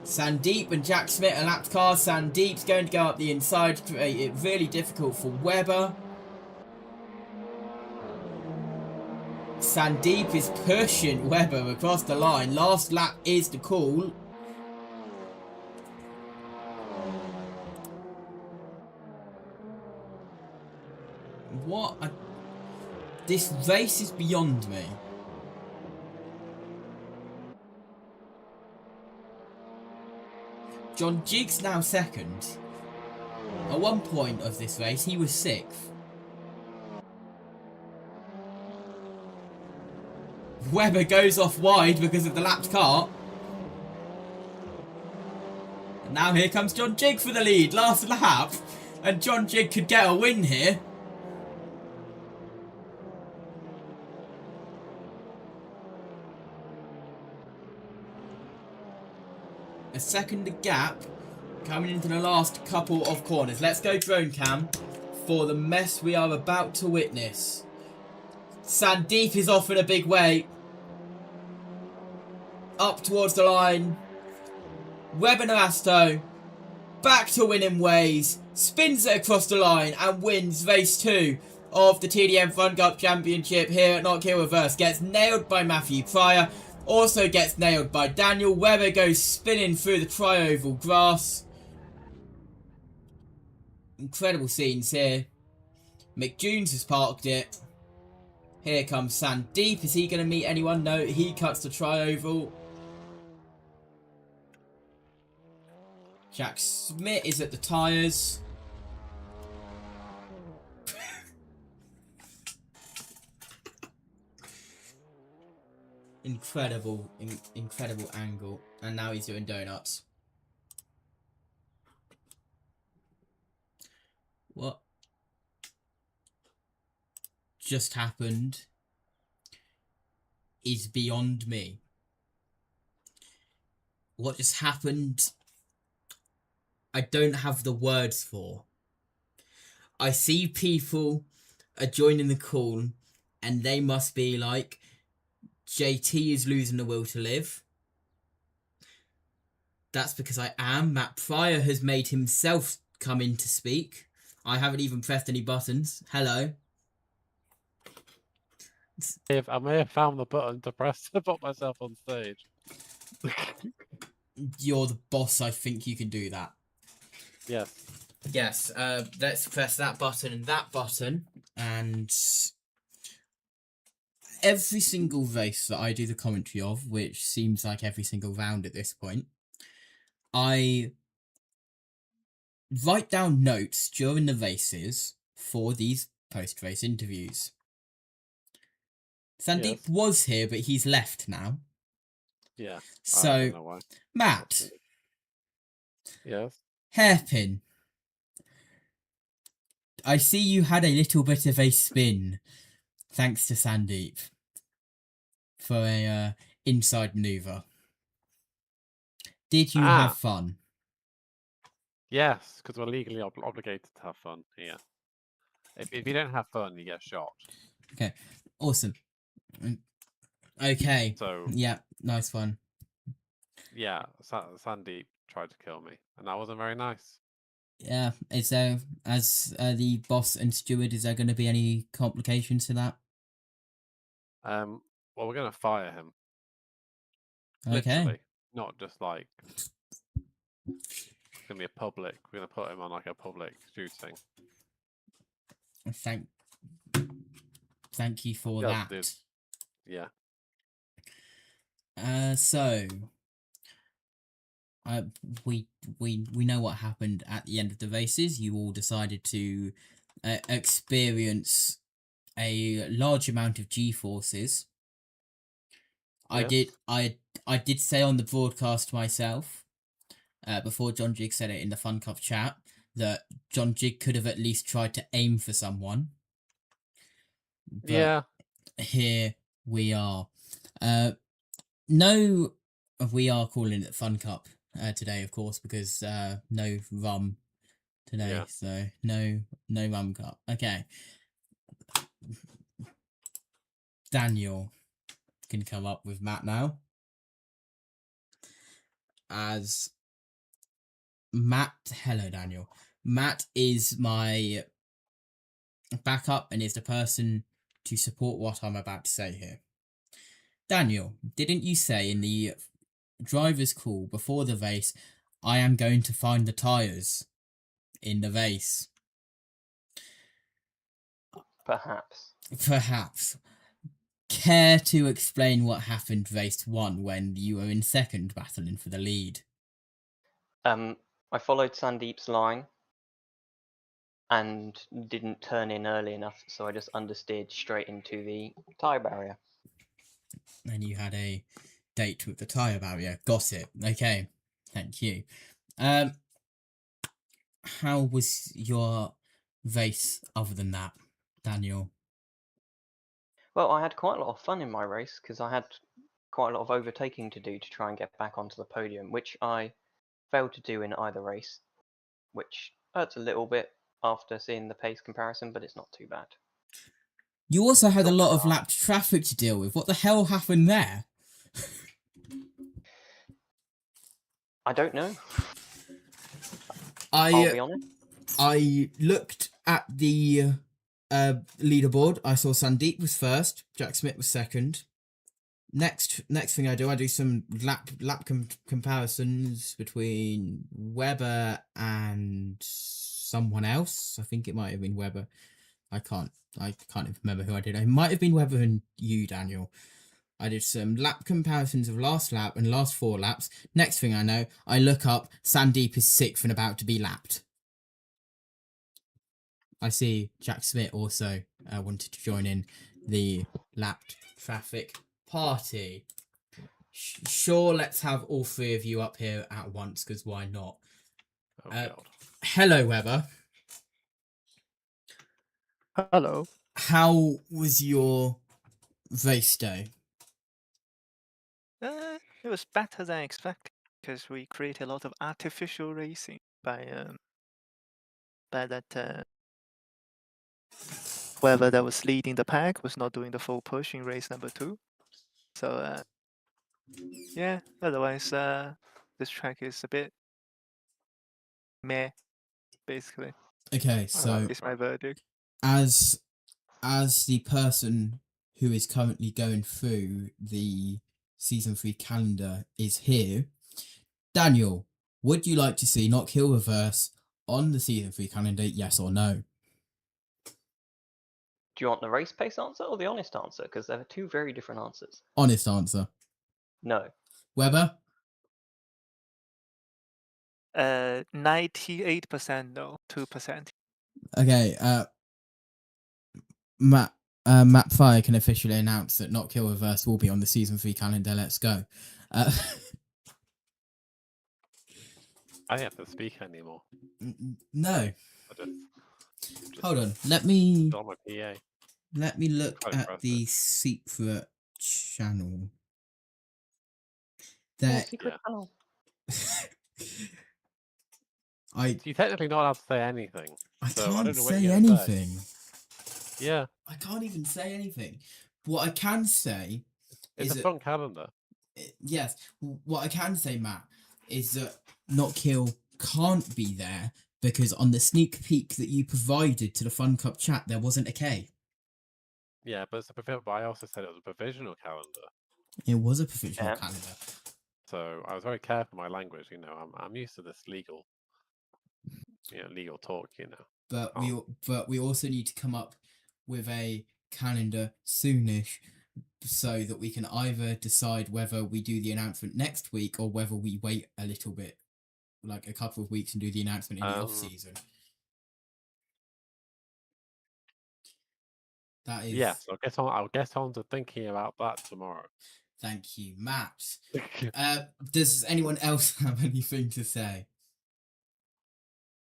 Sandeep and Jack Smith are lapped cars. Sandeep's going to go up the inside to create it really difficult for Webber. Sandeep is pushing Webber across the line. Last lap is the call. This race is beyond me. John Jig's now 2nd. At one point of this race, he was 6th. Webber goes off wide because of the lapped car. And now here comes John Jig for the lead, last lap. And John Jig could get a win here. A second gap coming into the last couple of corners. Let's go drone cam for the mess we are about to witness. Sandeep is off in a big way. Up towards the line. Webber Narasto back to winning ways. Spins it across the line and wins race 2 of the TDM FunCup Championship here at Knockhill Reverse. Gets nailed by Matthew Pryor. Also gets nailed by Daniel. Webber goes spinning through the tri-oval grass. Incredible scenes here. Mick Jones has parked it. Here comes Sandeep. Is he going to meet anyone? No, he cuts the tri-oval. Jack Smith is at the tyres. Incredible angle. And now he's doing donuts. What just happened is beyond me. What just happened, I don't have the words for. I see people are joining the call and they must be like, JT is losing the will to live. That's because I am. Matt Pryor has made himself come in to speak. I haven't even pressed any buttons. Hello. I may have found the button to press to put myself on stage. You're the boss. I think you can do that. Yes. Yes. Let's press that button and that button. And every single race that I do the commentary of, which seems like every single round at this point, I write down notes during the races for these post-race interviews. Sandeep was here, but he's left now. Yeah. So, I don't know why. Matt. Yes. Hairpin. I see you had a little bit of a spin, thanks to Sandeep, for a inside manoeuvre. Did you have fun? Yes, because we're legally obligated to have fun here. If you don't have fun, you get shot. Okay, awesome. Okay. So yeah, nice one. Yeah, Sandeep tried to kill me, and that wasn't very nice. Yeah, is there, as the boss and steward, is there going to be any complications to that? Well, we're going to fire him. Okay. Literally, not just like it's going to be a public. We're going to put him on like a public shooting. Thank you for that. Dude. Yeah. So we know what happened at the end of the races. You all decided to experience a large amount of G-forces. Yes. I did say on the broadcast myself, before John Jig said it in the FunCup chat, that John Jig could have at least tried to aim for someone. But yeah. Here we are. No, we are calling it FunCup today, of course, because no rum today, yeah. So no rum cup. Okay. Daniel can come up with Matt now. As Matt, hello Daniel. Matt is my backup and is the person to support what I'm about to say here. Daniel, didn't you say in the driver's call before the race, I am going to find the tyres in the race? Perhaps. Care to explain what happened race 1 when you were in second battling for the lead? I followed Sandeep's line and didn't turn in early enough, so I just understeered straight into the tyre barrier. And you had a date with the tyre barrier. Got it. Okay. Thank you. How was your race other than that, Daniel? Well, I had quite a lot of fun in my race because I had quite a lot of overtaking to do to try and get back onto the podium, which I failed to do in either race, which hurts a little bit after seeing the pace comparison, but it's not too bad. You also had a Short lot of start. lapped traffic to deal with. What the hell happened there? I don't know. I'll be honest. I looked at the leaderboard. I saw Sandeep was first, Jack Smith was second. Next thing I do some lap comparisons between Webber and someone else. I think it might have been Webber. I can't even remember who I did. It might have been Webber and you, Daniel. I did some lap comparisons of last lap and last 4 laps. Next thing I know, I look up, Sandeep is 6th and about to be lapped. I see Jack Smith also wanted to join in the lapped traffic party. Sure, let's have all 3 of you up here at once, because why not? Oh, God. Hello, Webber. Hello. How was your race day? It was better than expected because we created a lot of artificial racing by that whoever that was leading the pack was not doing the full push in race number 2. So yeah, otherwise this track is a bit meh, basically. Okay, so It's my verdict. as the person who is currently going through the Season 3 calendar is here, Daniel, would you like to see Knockhill reverse on the Season 3 calendar, yes or no? Do you want the race pace answer or the honest answer? Because there are 2 very different answers. Honest answer. No. Webber? 98% no, 2%. Okay, Matt Fire can officially announce that Knockhill reverse will be on the Season 3 calendar. Let's go. I don't have to speak anymore. No. I just Hold on. Let me on my PA. Let me look Quite at the secret channel. There, secret channel. You're technically not allowed to say anything. I So can't I don't know what say you're gonna anything. Say. Yeah. I can't even say anything. What I can say It's is a fun calendar. Yes. What I can say, Matt, is that Knockhill can't be there because on the sneak peek that you provided to the FunCup chat, there wasn't a K. Yeah, but but I also said it was a provisional calendar. It was a provisional calendar. So I was very careful with my language. You know, I'm used to this legal talk. You know. But we also need to come up with a calendar soonish, so that we can either decide whether we do the announcement next week or whether we wait a little bit, like a couple of weeks, and do the announcement in the off season. That is. Yes, I'll get on to thinking about that tomorrow. Thank you, Matt. Does anyone else have anything to say?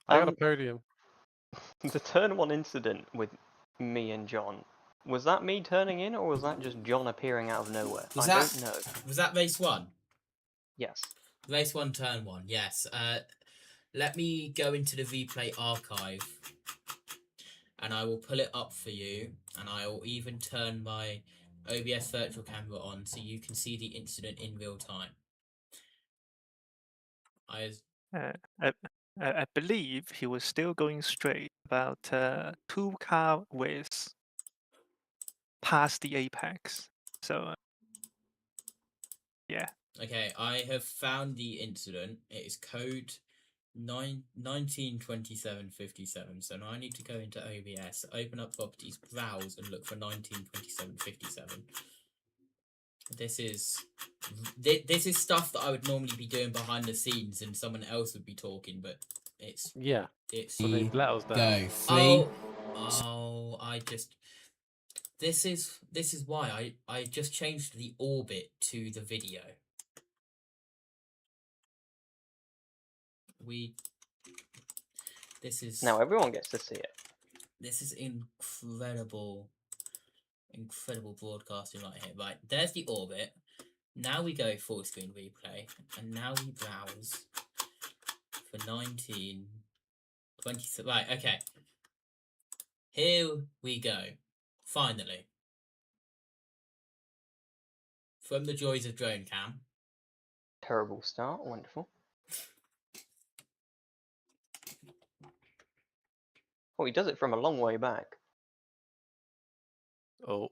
I got a podium. The turn 1 incident with me and John, was that me turning in or was that just John appearing out of nowhere? I don't know. Was that race 1? Yes. Race 1, turn 1, yes. Let me go into the replay archive and I will pull it up for you, and I will even turn my OBS virtual camera on so you can see the incident in real time. I believe he was still going straight about 2 car widths past the apex. So yeah. Okay, I have found the incident. It is code 192757. So now I need to go into OBS, open up properties, browse, and look for 192757. This is stuff that I would normally be doing behind the scenes and someone else would be talking, but Yeah. It's So they let us down. go. Three. This is why I just changed the orbit to the video. This is Now everyone gets to see it. This is incredible broadcasting right here. Right, there's the orbit. Now we go full screen replay, and now we browse for 19, 20. Right, okay. Here we go. Finally. From the joys of drone cam. Terrible start. Wonderful. Oh, he does it from a long way back. Oh.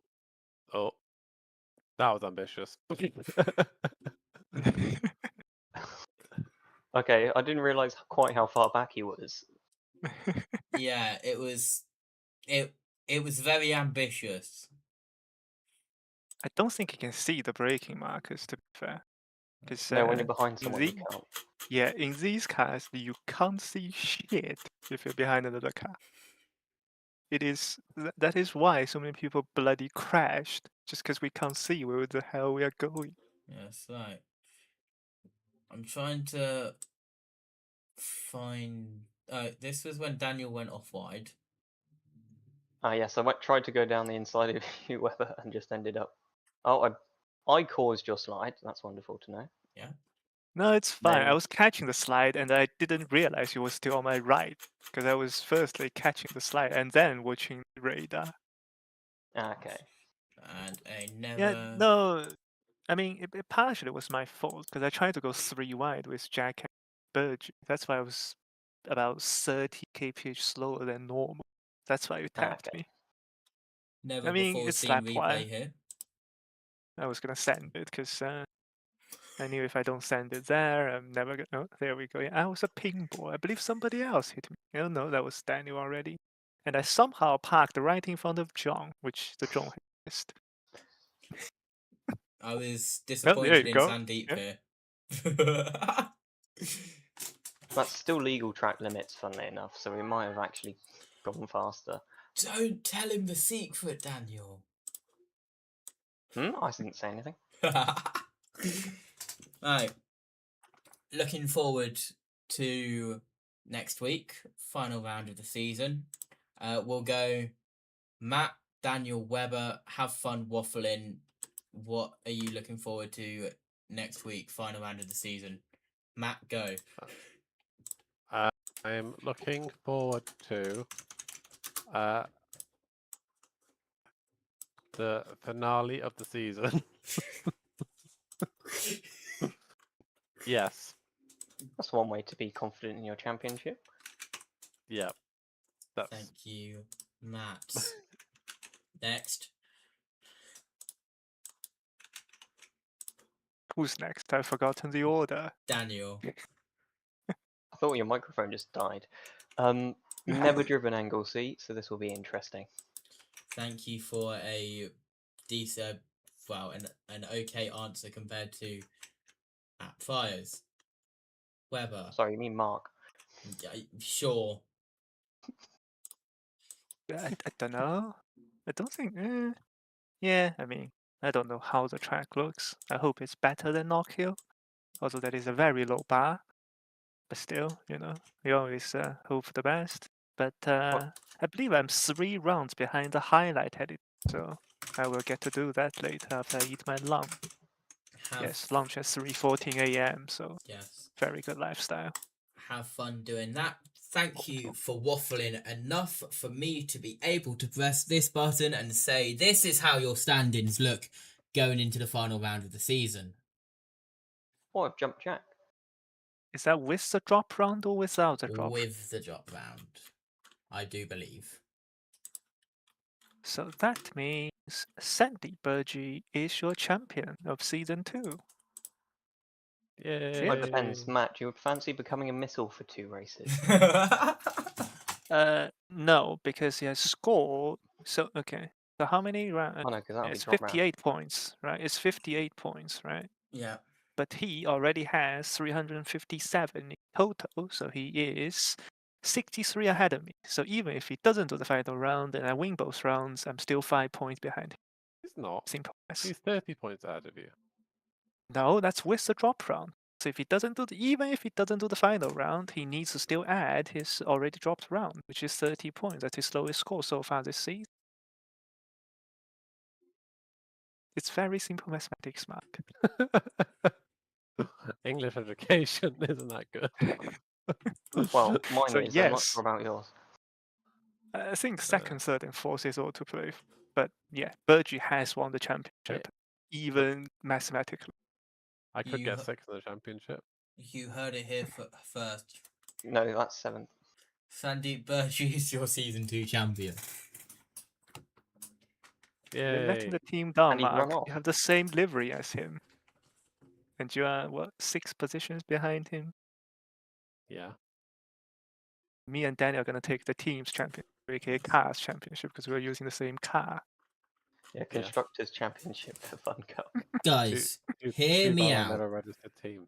That was ambitious. Okay, I didn't realise quite how far back he was. Yeah, it was very ambitious. I don't think you can see the braking markers, to be fair. Because No, when you're behind someone, you the, can't. yeah, in these cars, you can't see shit if you're behind another car. It is that is why so many people bloody crashed, just because we can't see where the hell we are going. Yes, right. I'm trying to find. This was when Daniel went off wide. Yes, I tried to go down the inside of you, Weber, and just ended up. Oh, I caused your slide. That's wonderful to know. Yeah. No, it's fine. I Then- was catching the slide and I didn't realize you were still on my right, because I was firstly catching the slide and then watching the radar. Okay. And I never. Yeah, no, I mean it partially was my fault because I tried to go 3 wide with Jack and Burge. That's why I was about 30 kph slower than normal. That's why you tapped Okay. me. Never I mean, before it's seen lap replay one. here. I was gonna send it because I knew if I don't send it there, I'm never gonna. Oh, there we go. Yeah, I was a ping ball. I believe somebody else hit me. Oh no, that was Daniel already. And I somehow parked right in front of John, which the John had missed. I was Well, there disappointed you in go. Sandeep Yeah. here. That's still legal track limits, funnily enough, so we might have actually gone faster. Don't tell him the secret, Daniel. I didn't say anything. Right. Looking forward to next week, final round of the season. We'll go Matt, Daniel, Weber. Have fun waffling. What are you looking forward to next week, final round of the season? Matt, go. I'm looking forward to the finale of the season. Yes. That's one way to be confident in your championship. Yeah. That's Thank you, Matt. Next. Who's next? I've forgotten the order. Daniel. I thought your microphone just died. Never driven Anglesey, so this will be interesting. Thank you for a decent, well, an okay answer compared to App Fires. Weber. Sorry, you mean Mark. Yeah, sure. I don't know. I don't think. Yeah, I mean, I don't know how the track looks. I hope it's better than Knockhill, although that is a very low bar. But still, you know, we always hope for the best. But I believe I'm 3 rounds behind the highlight edit, so I will get to do that later after I eat my lunch. Yes, lunch at 3:14 a.m. So Yes. very good lifestyle. Have fun doing that. Thank you for waffling enough for me to be able to press this button and say this is how your standings look going into the final round of the season. Oh, I've jumped Jack. Is that with the drop round or without the drop? With the drop round, I do believe. So that means Sandy Burgee is your champion of season 2. Yay. Well, it depends. Matt, do you fancy becoming a missile for 2 races? No, because he has scored. So okay. So how many rounds? Oh no, because that'll be It's drop round. 58 points, right? It's 58 points, right? Yeah. but he already has 357 in total, so he is 63 ahead of me. So even if he doesn't do the final round and I win both rounds, I'm still 5 points behind him. He's not. Simple as. He's 30 points ahead of you. No, that's with the drop round. So if he doesn't do even if he doesn't do the final round, he needs to still add his already dropped round, which is 30 points. That's his lowest score so far this season. It's very simple mathematics, Mark. English education isn't that good. Well, mine So is. I'm not yes. sure about yours. I think second, third, and fourth is all to play. But yeah, Bergie has won the championship, even mathematically. I could You get h- 6th in the championship. You heard it here first. No, that's 7th. Sandeep Burji is your season 2 champion. You're letting Yay. the team down, And he'd run Mark. off. You have the same livery as him. And you are, what, 6 positions behind him? Yeah. Me and Danny are going to take the team's championship, aka Cars championship, because we're using the same car. Yeah, Constructors Championship for FunCup. Guys, Two hear me valid out. never registered teams.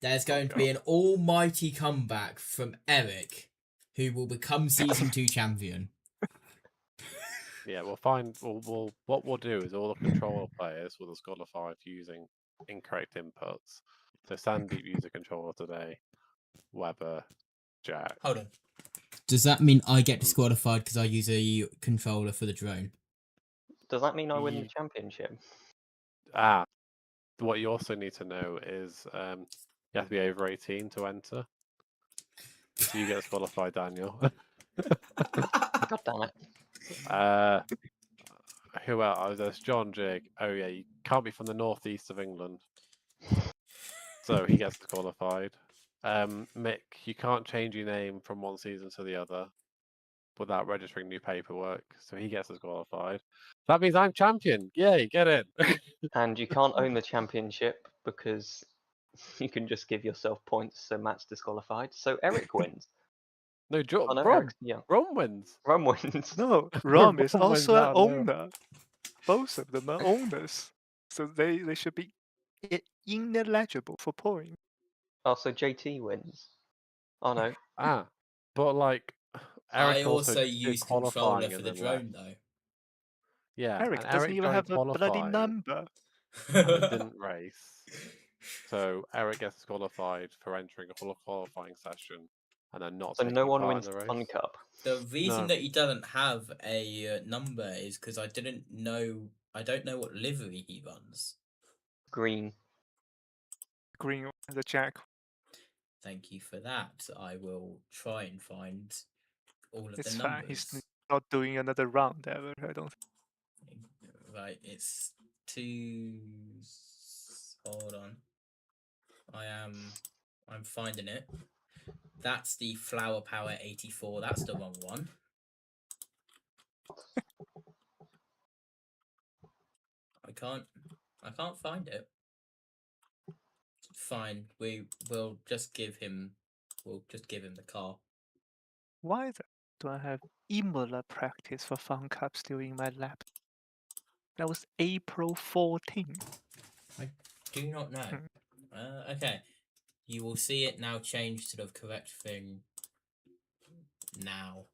There's going to be an almighty comeback from Eric, who will become season 2 champion. Yeah, we'll find. What we'll do is all the controller players will disqualify for using incorrect inputs. So Sandeep used a controller today. Weber, Jack. Hold on. Does that mean I get disqualified because I use a controller for the drone? Does that mean I win the Ye- championship? Ah, what you also need to know is you have to be over 18 to enter. So you get disqualified, Daniel. God damn it. Who else? Oh, there's John Jig. Oh yeah, you can't be from the northeast of England, so he gets disqualified. Mick, you can't change your name from one season to the other without registering new paperwork, so he gets disqualified. That means I'm champion. Yay, get it. And you can't own the championship because you can just give yourself points, so Matt's disqualified. So Eric wins. No, Oh no, Rom. Eric's, yeah. Rom wins. Rom wins. No, Rom is Rom wins also an out, no. owner. Both of them are owners. So they should be ineligible for points. Oh, so JT wins. Oh no. Ah, but like Eric I also did use qualifying controller for and the then drone, left. though. Yeah, Eric and doesn't Eric even joined have a bloody qualifying number. and then didn't race. So Eric gets disqualified for entering a full qualifying session and then not So taking no one part wins in the race. FunCup. The reason No. that he doesn't have a number is because I don't know what livery he runs. Green. Green and the Jack. Thank you for that. I will try and find all of It's the fine. numbers. He's not doing another round ever. I don't. Right, it's 2. Hold on. I'm finding it. That's the Flower Power 84. That's the wrong one. I can't find it. Fine. We'll just give him the car. Why do I have Imola practice for FunCup still in my lap? That was April 14th. I do not know. Okay. You will see it now change to the correct thing now.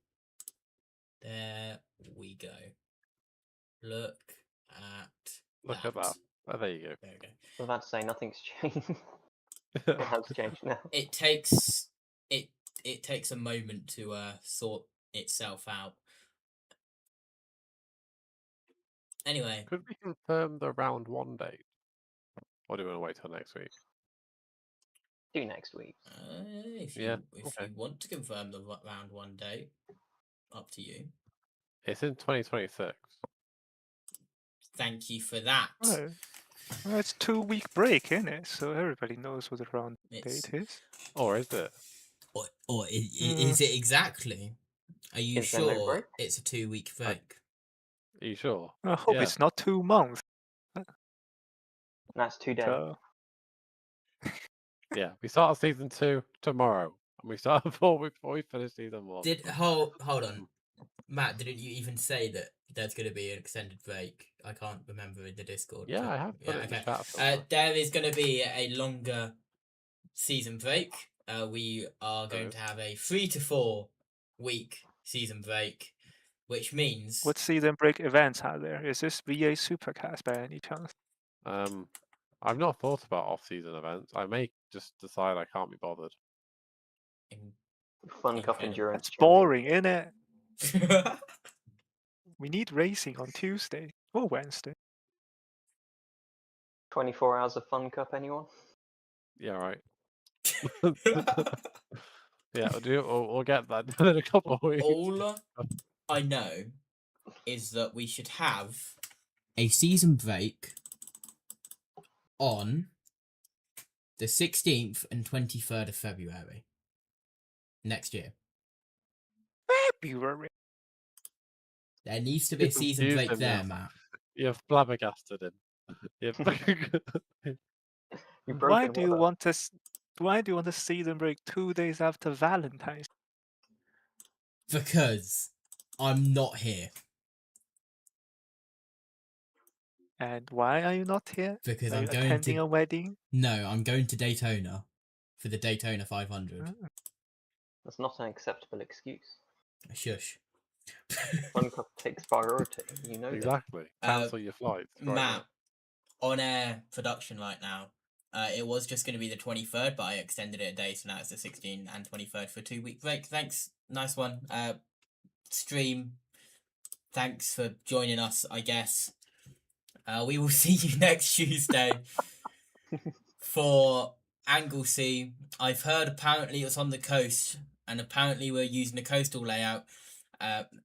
There we go. Look at that. Oh, there you go. There we go. I'm about to say nothing's changed. It has changed now. It takes a moment to sort itself out. Anyway, Could we confirm the round 1 date? Or do we want to wait till next week? Do next week. if Yeah, you okay. want to confirm the round 1 date, up to you. It's in 2026. Thank you for that. Well, it's 2-week break, isn't it? So everybody knows what the round It's- date is. Or is it? Or is it exactly? Are you Is there no sure break? it's a 2-week break? Are you sure? I hope Yeah. it's not 2 months. That's 2 days. So, Yeah, we start season 2 tomorrow. And we start before we finish season 1. Hold on. Matt, didn't you even say that there's going to be an extended break? I can't remember in the Discord. Yeah, but- I have put it in the chat. There is going to be a longer season break. We are going Oh. to have a 3 to 4 week season break, which means What season break events are there? Is this VA Supercast by any chance? I've not thought about off-season events. I may just decide I can't be bothered. FunCup Incredible. Endurance. That's boring, innit? We need racing on Tuesday or Wednesday. 24 hours of FunCup, anyone? Yeah, right. Yeah, we'll get that in a couple of weeks. All I know is that we should have a season break on the 16th and 23rd of February next year. February. There needs to be a You've season confused break him there, now. Matt. You're flabbergasted him. You've Why broken do you what up? want to? Why do you want a season break 2 days after Valentine's? Because I'm not here. And why are you not here? Because Are I'm you going attending to... a wedding? No, I'm going to Daytona for the Daytona 500. Oh. That's not an acceptable excuse. Shush. FunCup takes priority. You know that. Exactly. Cancel your flights. Right Matt, on air production right now, it was just going to be the 23rd, but I extended it a day, so now it's the 16th and 23rd for a 2-week break. Thanks. Nice one. Stream. Thanks for joining us, I guess. We will see you next Tuesday for Anglesey. I've heard apparently it's on the coast, and apparently we're using a coastal layout.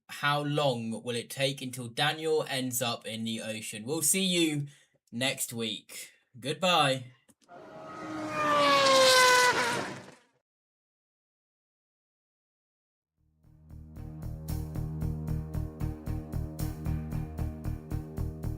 How long will it take until Daniel ends up in the ocean? We'll see you next week. Goodbye.